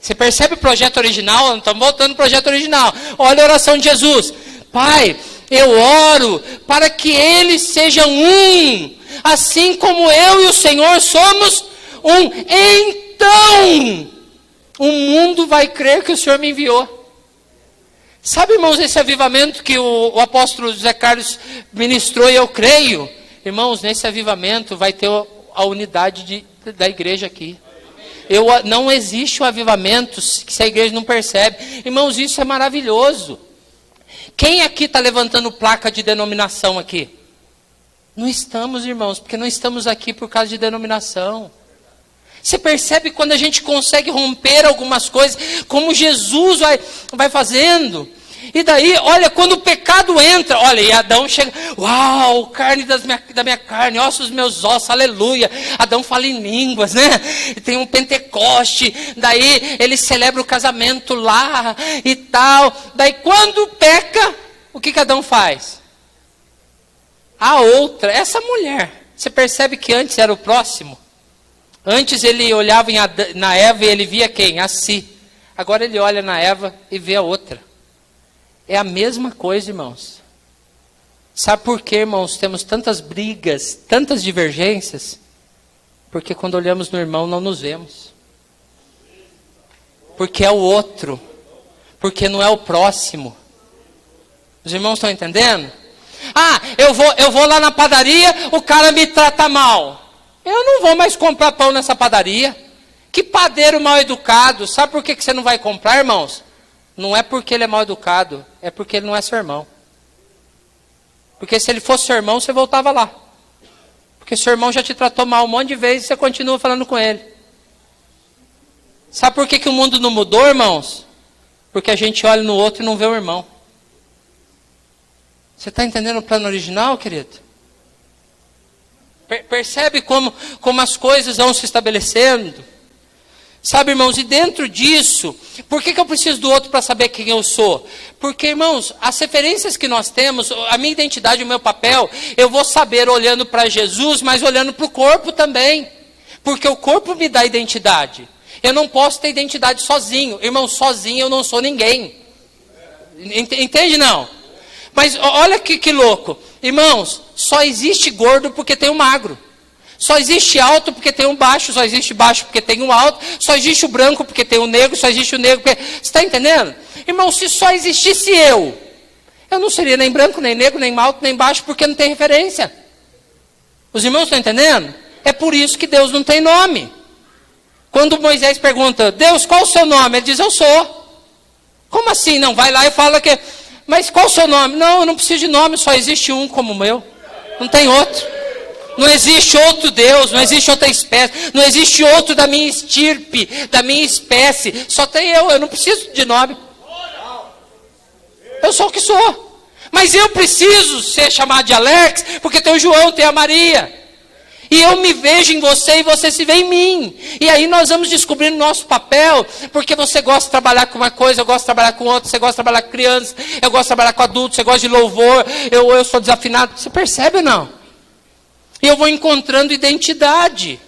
Você percebe o projeto original? Estamos voltando ao projeto original. Olha a oração de Jesus. Pai, eu oro para que eles sejam um, assim como eu e o Senhor somos um. Então, o mundo vai crer que o Senhor me enviou. Sabe, irmãos, esse avivamento que o apóstolo José Carlos ministrou, e eu creio, irmãos, nesse avivamento vai ter a unidade da igreja aqui. Não existe um avivamento se a igreja não percebe. Irmãos, isso é maravilhoso. Quem aqui está levantando placa de denominação aqui? Não estamos, irmãos, porque não estamos aqui por causa de denominação. Você percebe quando a gente consegue romper algumas coisas, como Jesus vai fazendo. E daí, olha, quando o pecado entra, olha, e Adão chega, uau, carne da minha carne, ossos dos meus ossos, aleluia. Adão fala em línguas, né? E tem um Pentecoste, daí ele celebra o casamento lá e tal. Daí quando peca, o que Adão faz? A outra, essa mulher, você percebe que antes era o próximo? Antes ele olhava na Eva e ele via quem? A si. Agora ele olha na Eva e vê a outra. É a mesma coisa, irmãos. Sabe por que, irmãos, temos tantas brigas, tantas divergências? Porque quando olhamos no irmão não nos vemos. Porque é o outro. Porque não é o próximo. Os irmãos estão entendendo? Ah, eu vou lá na padaria, o cara me trata mal. Eu não vou mais comprar pão nessa padaria. Que padeiro mal educado. Sabe por que você não vai comprar, irmãos? Não é porque ele é mal educado, é porque ele não é seu irmão. Porque se ele fosse seu irmão, você voltava lá. Porque seu irmão já te tratou mal um monte de vezes e você continua falando com ele. Sabe por que o mundo não mudou, irmãos? Porque a gente olha no outro e não vê o irmão. Você está entendendo o plano original, querido? Percebe como as coisas vão se estabelecendo? Sabe, irmãos, e dentro disso, por que eu preciso do outro para saber quem eu sou? Porque, irmãos, as referências que nós temos, a minha identidade, o meu papel, eu vou saber olhando para Jesus, mas olhando para o corpo também. Porque o corpo me dá identidade. Eu não posso ter identidade sozinho. Irmão, sozinho eu não sou ninguém. Entende, não? Mas olha que louco. Irmãos, só existe gordo porque tem um magro. Só existe alto porque tem um baixo, só existe baixo porque tem um alto, só existe o branco porque tem o negro, só existe o negro porque... Você está entendendo? Irmão, se só existisse eu não seria nem branco, nem negro, nem alto, nem baixo, porque não tem referência. Os irmãos estão entendendo? É por isso que Deus não tem nome. Quando Moisés pergunta, Deus, qual o seu nome? Ele diz, eu sou. Como assim? Não, vai lá e fala que... Mas qual o seu nome? Não, eu não preciso de nome, só existe um como o meu. Não tem outro. Não existe outro Deus, não existe outra espécie, não existe outro da minha estirpe, da minha espécie. Só tem eu não preciso de nome. Eu sou o que sou. Mas eu preciso ser chamado de Alex, porque tem o João, tem a Maria. E eu me vejo em você e você se vê em mim. E aí nós vamos descobrindo nosso papel, porque você gosta de trabalhar com uma coisa, eu gosto de trabalhar com outra, você gosta de trabalhar com criança, eu gosto de trabalhar com adultos, você gosta de louvor, eu sou desafinado. Você percebe ou não? E eu vou encontrando identidade.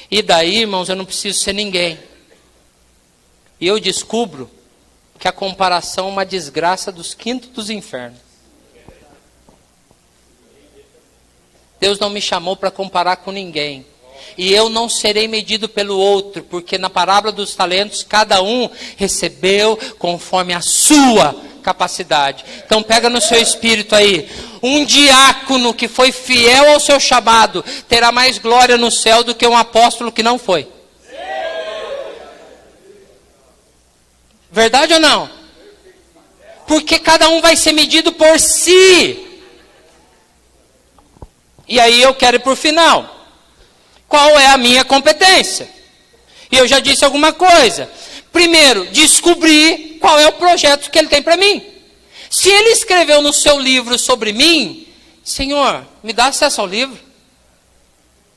E daí, irmãos, eu não preciso ser ninguém. E eu descubro que a comparação é uma desgraça dos quintos dos infernos. Deus não me chamou para comparar com ninguém. E eu não serei medido pelo outro, porque na parábola dos talentos, cada um recebeu conforme a sua capacidade. Então pega no seu espírito aí. Um diácono que foi fiel ao seu chamado terá mais glória no céu do que um apóstolo que não foi. Verdade ou não? Porque cada um vai ser medido por si. E aí eu quero ir por final. Qual é a minha competência? E eu já disse alguma coisa. Primeiro, descobrir qual é o projeto que ele tem para mim. Se ele escreveu no seu livro sobre mim, Senhor, me dá acesso ao livro.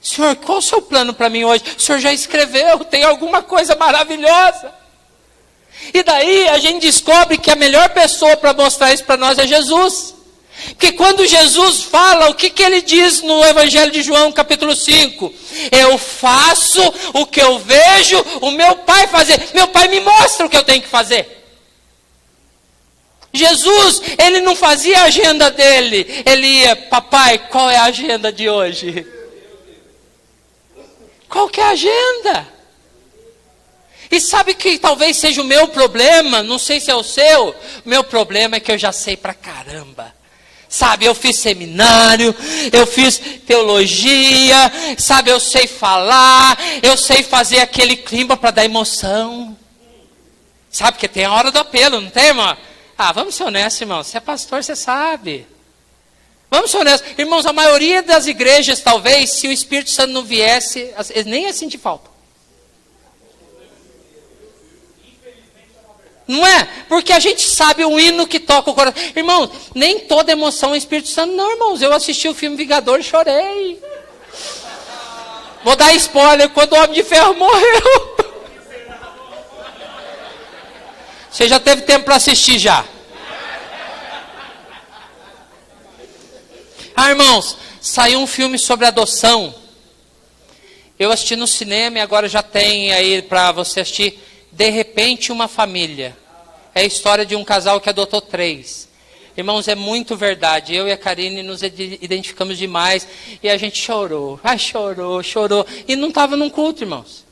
Senhor, qual é o seu plano para mim hoje? O Senhor já escreveu, tem alguma coisa maravilhosa. E daí a gente descobre que a melhor pessoa para mostrar isso para nós é Jesus. Porque quando Jesus fala, o que ele diz no Evangelho de João, capítulo 5? Eu faço o que eu vejo o meu Pai fazer. Meu Pai me mostra o que eu tenho que fazer. Jesus, ele não fazia a agenda dele. Ele ia, papai, qual é a agenda de hoje? Qual que é a agenda? E sabe que talvez seja o meu problema, não sei se é o seu, o meu problema é que eu já sei pra caramba. Sabe, eu fiz seminário, eu fiz teologia, sabe, eu sei falar, eu sei fazer aquele clima para dar emoção. Sabe, porque tem a hora do apelo, não tem, irmão? Ah, vamos ser honestos, irmão, você é pastor, você sabe. Vamos ser honestos. Irmãos, a maioria das igrejas, talvez, se o Espírito Santo não viesse, eles nem ia sentir falta. Não é? Porque a gente sabe o hino que toca o coração. Irmãos, nem toda emoção é Espírito Santo, não, irmãos. Eu assisti o filme Vingador e chorei. Vou dar spoiler, quando o Homem de Ferro morreu. Você já teve tempo para assistir já? Irmãos, saiu um filme sobre adoção. Eu assisti no cinema e agora já tem aí para você assistir. De repente, uma família. É a história de um casal que adotou 3. Irmãos, é muito verdade. Eu e a Karine nos identificamos demais. E a gente chorou. Chorou. E não estava num culto, irmãos.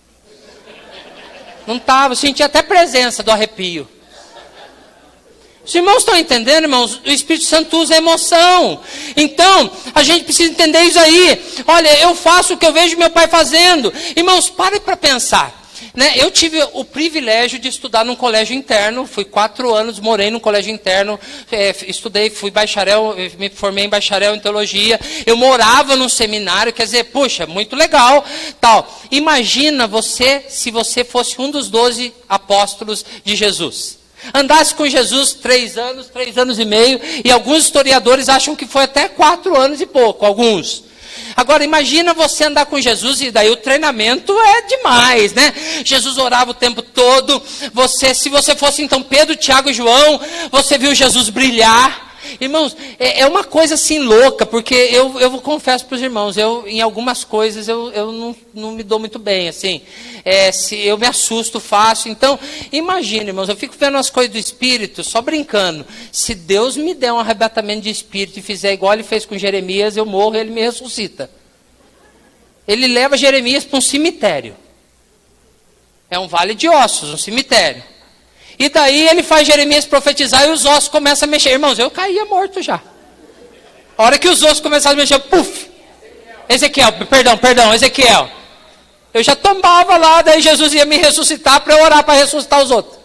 Não estava. Senti até presença do arrepio. Os irmãos estão entendendo, irmãos? O Espírito Santo usa a emoção. Então, a gente precisa entender isso aí. Olha, eu faço o que eu vejo meu pai fazendo. Irmãos, pare para pensar. Né? Eu tive o privilégio de estudar num colégio interno. Fui 4 anos, morei num colégio interno. Estudei, fui bacharel, me formei em bacharel em teologia. Eu morava num seminário, quer dizer, puxa, muito legal. Tal. Imagina você, se você fosse um dos 12 apóstolos de Jesus. Andasse com Jesus 3 anos e meio, e alguns historiadores acham que foi até 4 anos e pouco, alguns. Agora imagina você andar com Jesus, e daí o treinamento é demais, né? Jesus orava o tempo todo, se você fosse então Pedro, Tiago e João, você viu Jesus brilhar. Irmãos, é uma coisa assim louca, porque eu confesso para os irmãos, em algumas coisas eu não me dou muito bem, assim. Eu me assusto fácil. Então, imagina, irmãos, eu fico vendo as coisas do Espírito, só brincando. Se Deus me der um arrebatamento de Espírito e fizer igual ele fez com Jeremias, eu morro e ele me ressuscita. Ele leva Jeremias para um cemitério. É um vale de ossos, um cemitério. E daí ele faz Jeremias profetizar e os ossos começam a mexer. Irmãos, eu caía morto já. A hora que os ossos começaram a mexer, puf! Ezequiel. Eu já tombava lá, daí Jesus ia me ressuscitar para eu orar para ressuscitar os outros.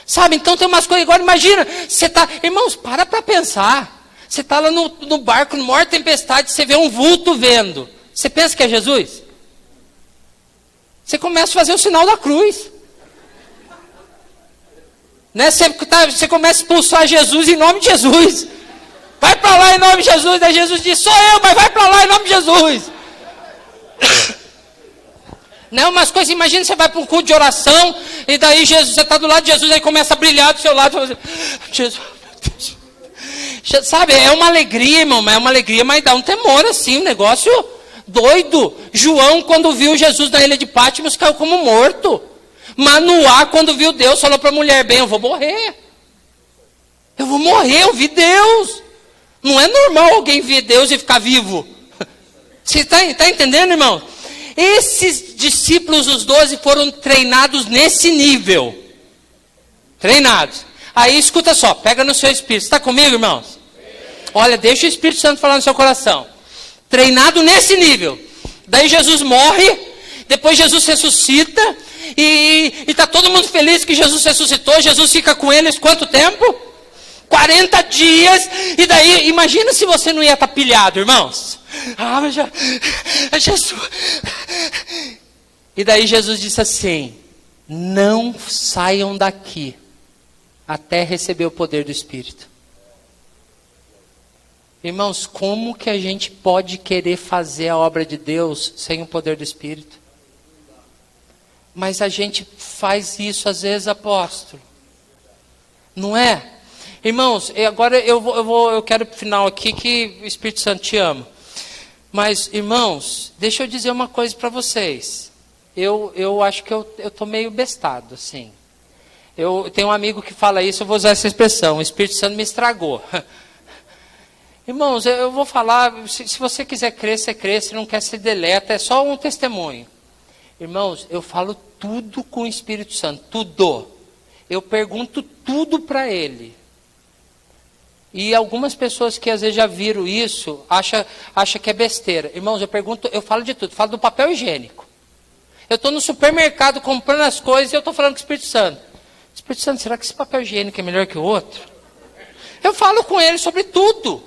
Sabe, então tem umas coisas. Agora imagina, você está... Irmãos, para pensar. Você está lá no barco, no maior tempestade, você vê um vulto vendo. Você pensa que é Jesus? Você começa a fazer o sinal da cruz. Né? Você começa a expulsar Jesus em nome de Jesus. Vai para lá em nome de Jesus. Daí Jesus diz, sou eu, mas vai para lá em nome de Jesus. Né? Umas coisas, imagina, você vai para um culto de oração, e daí Jesus, você está do lado de Jesus, aí começa a brilhar do seu lado, assim, Jesus, meu Deus. Sabe, é uma alegria, irmão, mas dá um temor assim, um negócio doido. João, quando viu Jesus na ilha de Patmos, caiu como morto. Manoá, quando viu Deus, falou para a mulher, bem, eu vou morrer, eu vi Deus. Não é normal alguém ver Deus e ficar vivo. Você está entendendo, irmão? Esses discípulos, os 12, foram treinados nesse nível. Treinados. Aí, escuta só, pega no seu espírito. Está comigo, irmãos? Olha, deixa o Espírito Santo falar no seu coração. Treinado nesse nível. Daí Jesus morre, depois Jesus ressuscita, e está todo mundo feliz que Jesus ressuscitou. Jesus fica com eles quanto tempo? 40 dias. E daí, imagina se você não ia estar pilhado, irmãos. Mas Jesus. E daí Jesus disse assim, não saiam daqui até receber o poder do Espírito. Irmãos, como que a gente pode querer fazer a obra de Deus sem o poder do Espírito? Mas a gente faz isso às vezes, apóstolo. Não é? Irmãos, agora eu quero pro final aqui que o Espírito Santo te ama. Mas, irmãos, deixa eu dizer uma coisa para vocês. Eu acho que eu estou meio bestado, assim. Eu tenho um amigo que fala isso, eu vou usar essa expressão. O Espírito Santo me estragou. Irmãos, eu vou falar, se você quiser crer, você crê. Se não quer, se deleta. É só um testemunho. Irmãos, eu falo tudo com o Espírito Santo. Tudo. Eu pergunto tudo para ele. E algumas pessoas que às vezes já viram isso, acham que é besteira. Irmãos, eu falo de tudo. Falo do papel higiênico. Eu estou no supermercado comprando as coisas e eu estou falando com o Espírito Santo. Espírito Santo, será que esse papel higiênico é melhor que o outro? Eu falo com ele sobre tudo.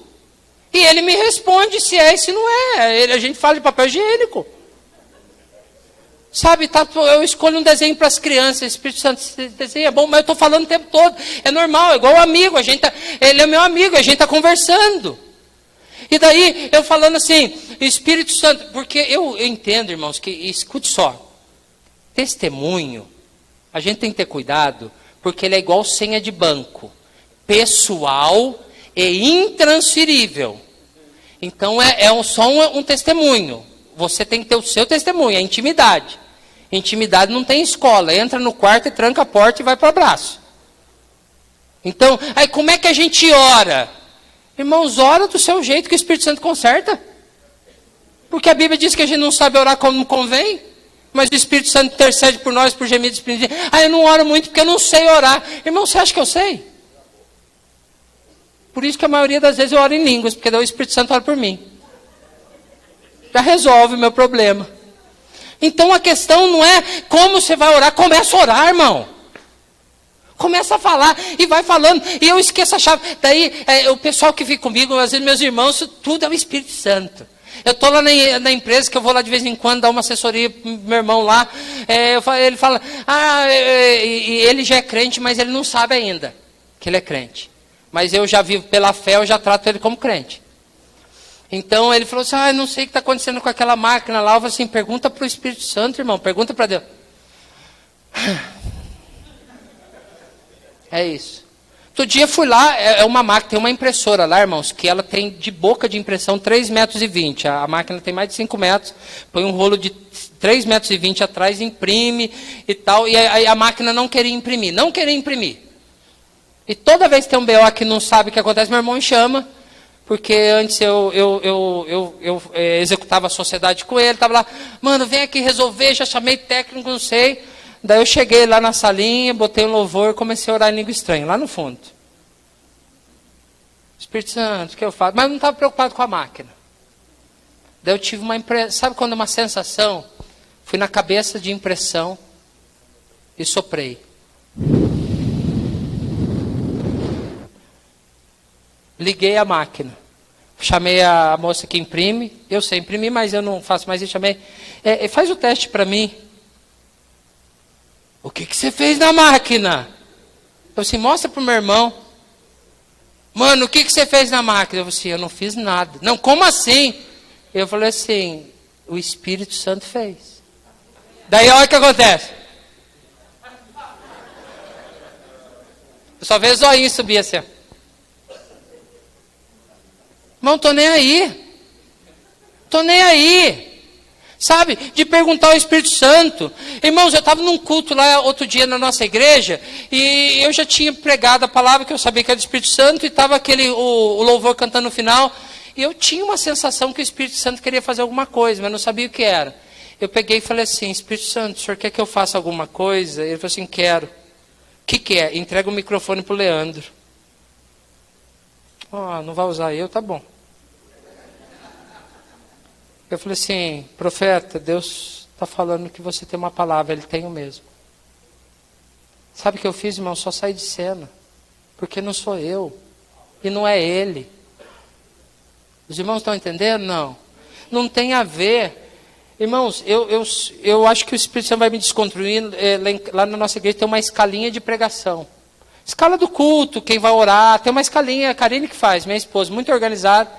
E ele me responde se é e se não é. A gente fala de papel higiênico. Sabe, eu escolho um desenho para as crianças, Espírito Santo, esse desenho é bom, mas eu estou falando o tempo todo. É normal, é igual um amigo, ele é meu amigo, a gente está conversando. E daí, eu falando assim, Espírito Santo, porque eu entendo, irmãos, que, escute só, testemunho, a gente tem que ter cuidado, porque ele é igual senha de banco, pessoal e intransferível. Então, só um testemunho. Você tem que ter o seu testemunho, a intimidade. Intimidade não tem escola. Entra no quarto e tranca a porta e vai para o abraço. Então, aí como é que a gente ora? Irmãos, ora do seu jeito que o Espírito Santo conserta. Porque a Bíblia diz que a gente não sabe orar como convém. Mas o Espírito Santo intercede por nós, por gemidos espirituais. Eu não oro muito porque eu não sei orar. Irmão, você acha que eu sei? Por isso que a maioria das vezes eu oro em línguas, porque daí o Espírito Santo ora por mim. Já resolve o meu problema. Então a questão não é como você vai orar. Começa a orar, irmão. Começa a falar e vai falando. E eu esqueço a chave. Daí o pessoal que fica comigo, às vezes meus irmãos, tudo é o Espírito Santo. Eu estou lá na empresa, que eu vou lá de vez em quando dar uma assessoria para meu irmão lá. Ele fala, ele já é crente, mas ele não sabe ainda que ele é crente. Mas eu já vivo pela fé, eu já trato ele como crente. Então ele falou assim, não sei o que está acontecendo com aquela máquina lá. Eu falei assim, pergunta para o Espírito Santo, irmão, pergunta para Deus. É isso. Outro dia fui lá, é uma máquina, tem uma impressora lá, irmãos, que ela tem de boca de impressão 3,20 metros. A máquina tem mais de 5 metros, põe um rolo de 3,20 metros atrás, imprime e tal. E a máquina não queria imprimir. E toda vez que tem um BO que não sabe o que acontece, meu irmão me chama. Porque antes eu executava a sociedade com ele, estava lá, mano, vem aqui resolver, já chamei técnico, não sei. Daí eu cheguei lá na salinha, botei um louvor e comecei a orar em língua estranha, lá no fundo. Espírito Santo, o que eu faço? Mas eu não estava preocupado com a máquina. Daí eu tive uma impressão, sabe quando uma sensação? Fui na cabeça de impressão e soprei. Liguei a máquina. Chamei a moça que imprime. Eu sei imprimir, mas eu não faço mais isso. Chamei. Faz o teste para mim. O que você fez na máquina? Eu falei assim, mostra para o meu irmão. Mano, o que você fez na máquina? Eu falei assim, eu não fiz nada. Não, como assim? Eu falei assim, o Espírito Santo fez. Daí olha o que acontece. Eu só vejo o zoinho subir assim. Irmão, estou nem aí. Estou nem aí. Sabe? De perguntar ao Espírito Santo. Irmãos, eu estava num culto lá outro dia na nossa igreja. E eu já tinha pregado a palavra que eu sabia que era do Espírito Santo. E estava o louvor cantando no final. E eu tinha uma sensação que o Espírito Santo queria fazer alguma coisa, mas não sabia o que era. Eu peguei e falei assim, Espírito Santo, o senhor quer que eu faça alguma coisa? Ele falou assim, quero. O que é? Entrega o microfone para o Leandro. Não vai usar eu, tá bom. Eu falei assim, profeta, Deus está falando que você tem uma palavra, Ele tem o mesmo. Sabe o que eu fiz, irmão? Só saí de cena. Porque não sou eu. E não é Ele. Os irmãos estão entendendo? Não. Não tem a ver. Irmãos, eu acho que o Espírito Santo vai me desconstruindo. Lá na nossa igreja tem uma escalinha de pregação. Escala do culto, quem vai orar, tem uma escalinha, a Karine que faz, minha esposa, muito organizada,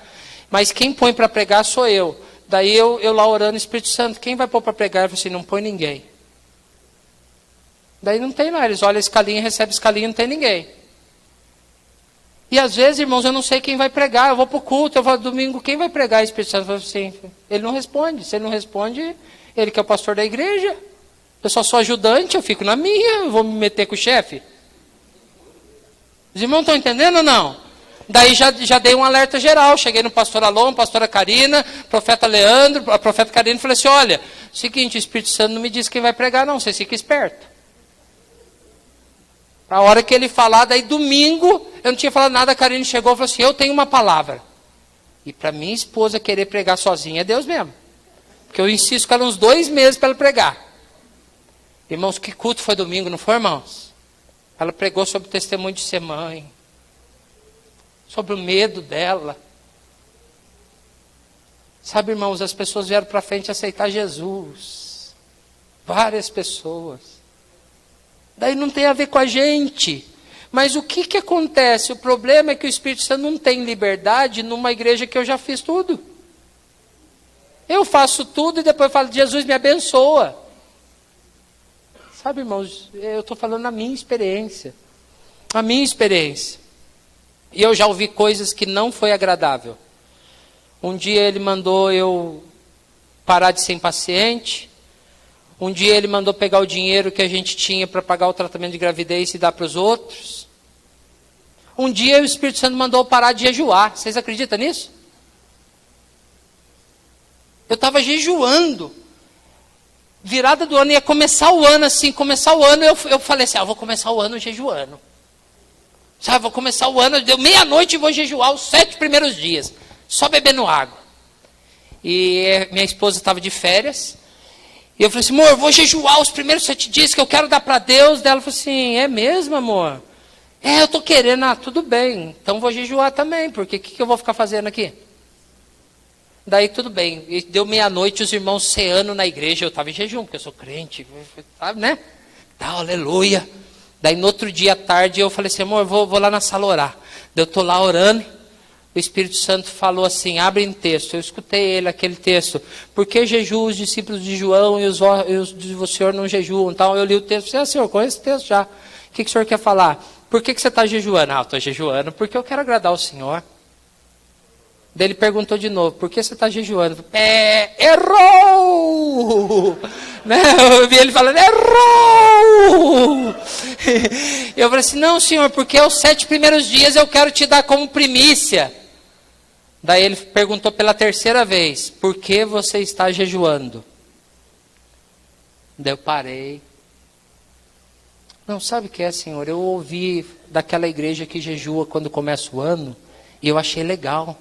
mas quem põe para pregar sou eu. Daí eu lá orando, Espírito Santo, quem vai pôr para pregar? Eu falei assim, não põe ninguém. Daí não tem lá, eles olham a escalinha, recebem a escalinha, não tem ninguém. E às vezes, irmãos, eu não sei quem vai pregar, eu vou para o culto, eu vou domingo, quem vai pregar? O Espírito Santo fala assim, ele não responde, se ele não responde, ele que é o pastor da igreja, eu só sou ajudante, eu fico na minha, eu vou me meter com o chefe. Os irmãos estão entendendo ou não? Daí já dei um alerta geral. Cheguei no pastor Alon, pastora Karina, profeta Leandro, a profeta Karina, e falei assim, olha, seguinte, o Espírito Santo não me diz quem vai pregar não, vocês fiquem espertos. A hora que ele falar, daí domingo, eu não tinha falado nada, a Karine chegou e falou assim, eu tenho uma palavra. E para minha esposa querer pregar sozinha é Deus mesmo. Porque eu insisto com ela uns 2 meses para ela pregar. Irmãos, que culto foi domingo, não foi, irmãos? Ela pregou sobre o testemunho de ser mãe. Sobre o medo dela. Sabe, irmãos, as pessoas vieram para frente aceitar Jesus. Várias pessoas. Daí não tem a ver com a gente. Mas o que acontece? O problema é que o Espírito Santo não tem liberdade numa igreja que eu já fiz tudo. Eu faço tudo e depois falo, Jesus me abençoa. Sabe, irmãos, eu estou falando a minha experiência. A minha experiência. E eu já ouvi coisas que não foi agradável. Um dia ele mandou eu parar de ser impaciente. Um dia ele mandou pegar o dinheiro que a gente tinha para pagar o tratamento de gravidez e dar para os outros. Um dia o Espírito Santo mandou eu parar de jejuar. Vocês acreditam nisso? Eu estava jejuando. Virada do ano, ia começar o ano assim. Começar o ano, eu falei assim, vou começar o ano jejuando. Sabe, vou começar o ano, deu meia-noite e vou jejuar os 7 primeiros dias. Só bebendo água. E minha esposa estava de férias. E eu falei assim, amor, eu vou jejuar os primeiros 7 dias que eu quero dar para Deus. Daí ela falou assim, é mesmo, amor? Eu estou querendo. Tudo bem, então vou jejuar também, porque o que eu vou ficar fazendo aqui? Daí tudo bem, e deu meia-noite, os irmãos ceando na igreja, eu estava em jejum, porque eu sou crente, sabe, né? Aleluia. Daí no outro dia à tarde eu falei assim, amor, vou lá na sala orar. Daí eu estou lá orando. O Espírito Santo falou assim, abre em texto. Eu escutei ele, aquele texto. Por que jejuam os discípulos de João e os do Senhor não jejuam? Então eu li o texto e falei, Senhor, conheço o texto já. O que o Senhor quer falar? Por que você está jejuando? Eu estou jejuando porque eu quero agradar o Senhor. Daí ele perguntou de novo, por que você está jejuando? Errou! Né? Eu vi ele falando, errou! Eu falei assim, não, Senhor, porque os 7 primeiros dias eu quero te dar como primícia. Daí ele perguntou pela 3ª vez, por que você está jejuando? Daí eu parei. Não, sabe o que é, Senhor? Eu ouvi daquela igreja que jejua quando começa o ano, e eu achei legal.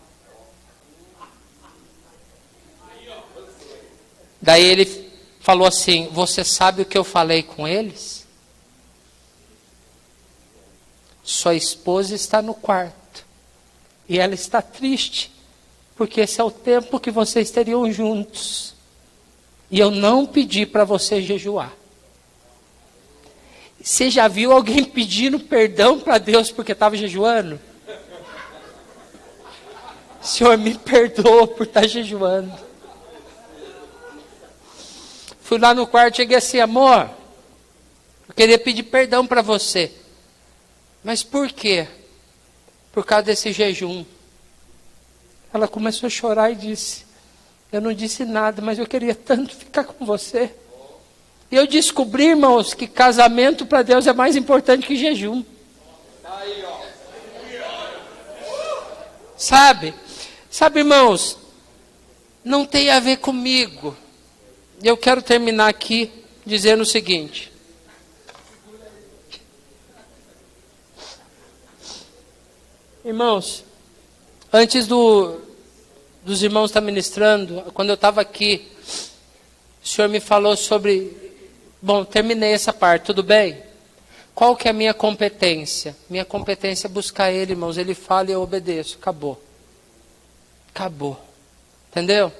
Daí ele falou assim, você sabe o que eu falei com eles? Sua esposa está no quarto. E ela está triste. Porque esse é o tempo que vocês teriam juntos. E eu não pedi para você jejuar. Você já viu alguém pedindo perdão para Deus porque estava jejuando? Senhor, me perdoa por estar jejuando. Fui lá no quarto, cheguei assim, amor, eu queria pedir perdão para você. Mas por quê? Por causa desse jejum. Ela começou a chorar e disse, eu não disse nada, mas eu queria tanto ficar com você. E eu descobri, irmãos, que casamento para Deus é mais importante que jejum. Sabe, irmãos, não tem a ver comigo. Eu quero terminar aqui dizendo o seguinte. Irmãos, antes dos irmãos estar ministrando, quando eu estava aqui, o Senhor me falou sobre... Bom, terminei essa parte, tudo bem? Qual que é a minha competência? Minha competência é buscar Ele, irmãos. Ele fala e eu obedeço. Acabou. Acabou. Entendeu?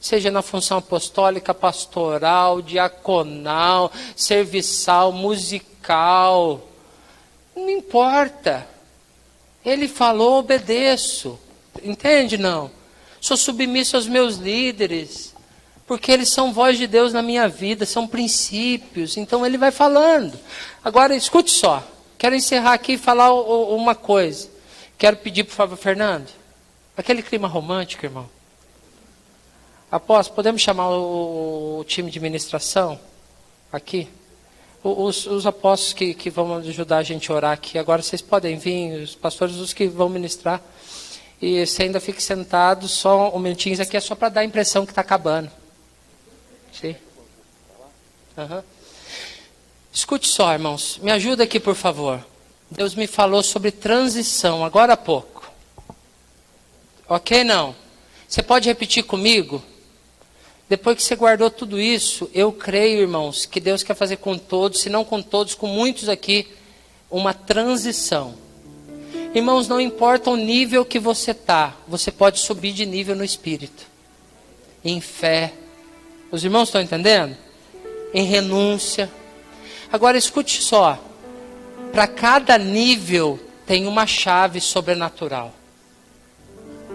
Seja na função apostólica, pastoral, diaconal, serviçal, musical. Não importa. Ele falou, obedeço. Entende, não? Sou submisso aos meus líderes. Porque eles são voz de Deus na minha vida, são princípios. Então ele vai falando. Agora, escute só. Quero encerrar aqui e falar uma coisa. Quero pedir, por favor, Fernando. Aquele clima romântico, irmão. Apóstolo, podemos chamar o time de ministração aqui? Os apóstolos que vão ajudar a gente a orar aqui. Agora vocês podem vir, os pastores, os que vão ministrar. E você ainda fique sentado, só um minutinho. Isso aqui é só para dar a impressão que está acabando. Sim. Uhum. Escute só, irmãos. Me ajuda aqui, por favor. Deus me falou sobre transição, agora há pouco. Ok, não? Você pode repetir comigo? Depois que você guardou tudo isso, eu creio, irmãos, que Deus quer fazer com todos, se não com todos, com muitos aqui, uma transição. Irmãos, não importa o nível que você está, você pode subir de nível no Espírito. Em fé. Os irmãos estão entendendo? em renúncia. Agora escute só, para cada nível tem uma chave sobrenatural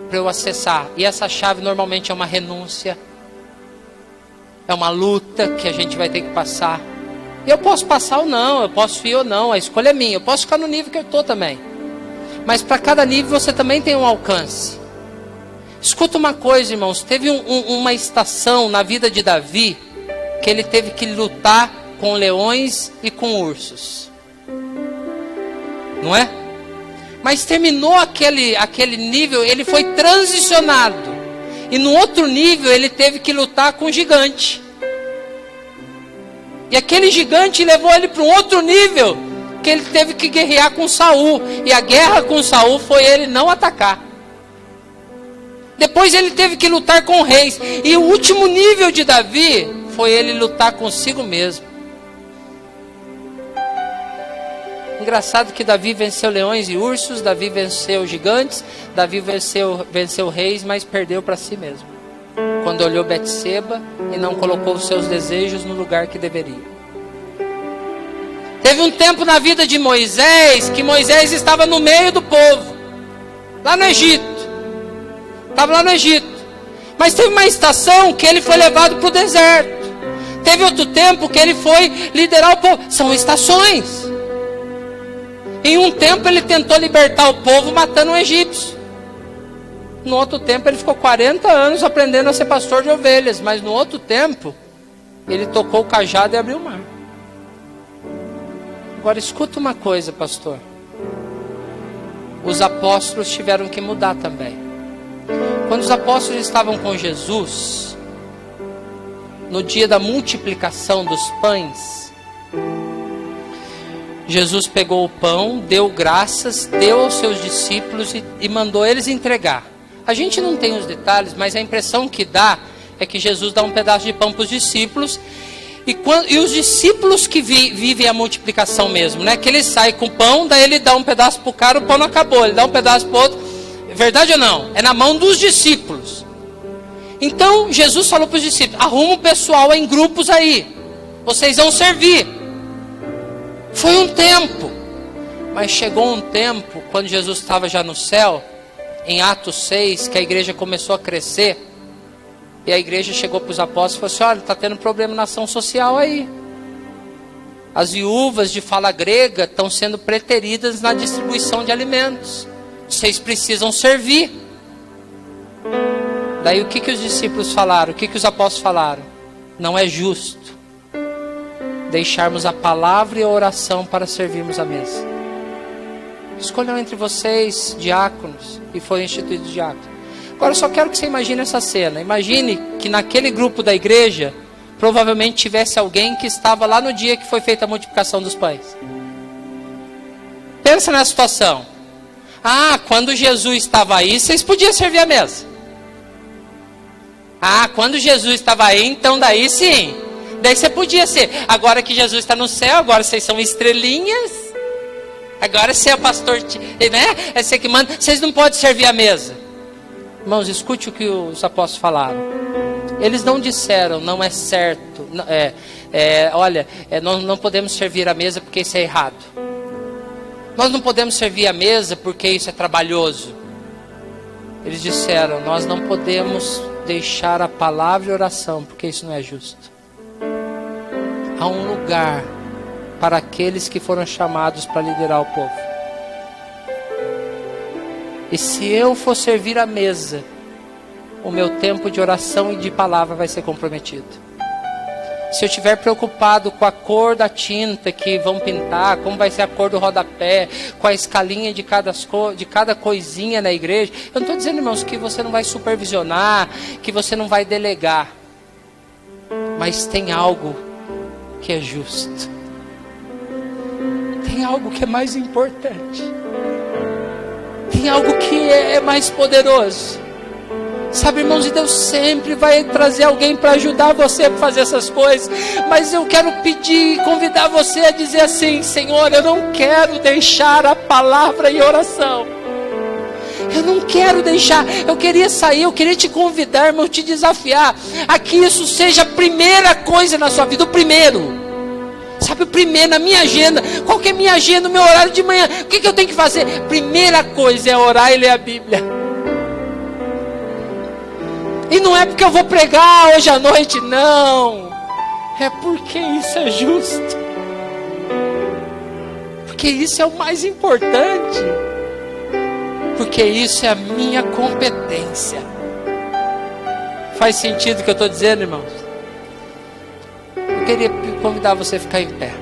para eu acessar. E essa chave normalmente é uma renúncia, é uma luta que a gente vai ter que passar. Eu posso passar ou não, eu posso ir ou não, a escolha é minha. Eu posso ficar no nível que eu estou também. Mas para cada nível você também tem um alcance. Escuta uma coisa, irmãos. Teve uma estação na vida de Davi que ele teve que lutar com leões e com ursos. Não é? Mas terminou aquele nível, ele foi transicionado. E no outro nível ele teve que lutar com um gigante. E aquele gigante levou ele para um outro nível, que ele teve que guerrear com Saul. E a guerra com Saul foi ele não atacar. Depois ele teve que lutar com reis. E o último nível de Davi foi ele lutar consigo mesmo. Engraçado que Davi venceu leões e ursos, Davi venceu gigantes, Davi venceu reis, mas perdeu para si mesmo. Quando olhou Betseba e não colocou os seus desejos no lugar que deveria. Teve um tempo na vida de Moisés, que Moisés estava no meio do povo, lá no Egito. Estava lá no Egito. Mas teve uma estação que ele foi levado para o deserto. Teve outro tempo que ele foi liderar o povo. São estações. Em um tempo ele tentou libertar o povo matando um egípcio. No outro tempo ele ficou 40 anos aprendendo a ser pastor de ovelhas. Mas no outro tempo ele tocou o cajado e abriu o mar. Agora escuta uma coisa, pastor. Os apóstolos tiveram que mudar também. Quando os apóstolos estavam com Jesus, no dia da multiplicação dos pães, Jesus pegou o pão, deu graças, deu aos seus discípulos e mandou eles entregar. A gente não tem os detalhes, mas a impressão que dá é que Jesus dá um pedaço de pão para os discípulos. E os discípulos que vivem a multiplicação mesmo, né? Que ele sai com o pão, daí ele dá um pedaço para o cara, o pão não acabou. Ele dá um pedaço para o outro. Verdade ou não? É na mão dos discípulos. Então Jesus falou para os discípulos: arruma o pessoal em grupos aí. Vocês vão servir. Foi um tempo. Mas chegou um tempo, quando Jesus estava já no céu, em Atos 6, que a igreja começou a crescer. E a igreja chegou para os apóstolos e falou assim: olha, está tendo problema na ação social aí. As viúvas de fala grega estão sendo preteridas na distribuição de alimentos. Vocês precisam servir. Daí o que os discípulos falaram? O que os apóstolos falaram? Não é justo deixarmos a palavra e a oração para servirmos a mesa. Escolham entre vocês diáconos, e foram instituídos diáconos. Agora eu só quero que você imagine essa cena. Imagine que naquele grupo da igreja provavelmente tivesse alguém que estava lá no dia que foi feita a multiplicação dos pães. Pensa nessa situação. Ah, quando Jesus estava aí, vocês podiam servir a mesa. Ah, quando Jesus estava aí, então daí sim. Daí você podia ser. Agora que Jesus está no céu, agora vocês são estrelinhas. Agora você é o pastor, né? É você que manda. Vocês não podem servir a mesa. Irmãos, escute o que os apóstolos falaram. Eles não disseram, não é certo. Nós não podemos servir a mesa porque isso é errado. Nós não podemos servir a mesa porque isso é trabalhoso. Eles disseram, nós não podemos deixar a palavra e a oração porque isso não é justo. Há um lugar para aqueles que foram chamados para liderar o povo. E se eu for servir a mesa, o meu tempo de oração e de palavra vai ser comprometido. Se eu estiver preocupado com a cor da tinta que vão pintar, como vai ser a cor do rodapé, com a escalinha de cada coisinha na igreja, eu não estou dizendo, irmãos, que você não vai supervisionar, que você não vai delegar. Mas tem algo que é justo. Tem algo que é mais importante. Tem algo que é mais poderoso. Sabe, irmãos, e Deus sempre vai trazer alguém para ajudar você a fazer essas coisas. Mas eu quero pedir e convidar você a dizer assim: Senhor, eu não quero deixar a palavra e oração. Eu não quero deixar, eu queria sair, eu queria te convidar, irmão, te desafiar a que isso seja a primeira coisa na sua vida, o primeiro. Sabe, o primeiro na minha agenda. Qual que é a minha agenda, o meu horário de manhã? O que eu tenho que fazer? Primeira coisa é orar e ler a Bíblia. E não é porque eu vou pregar hoje à noite, não. É porque isso é justo. Porque isso é o mais importante. Porque isso é a minha competência. Faz sentido o que eu estou dizendo, irmãos? Eu queria convidar você a ficar em pé.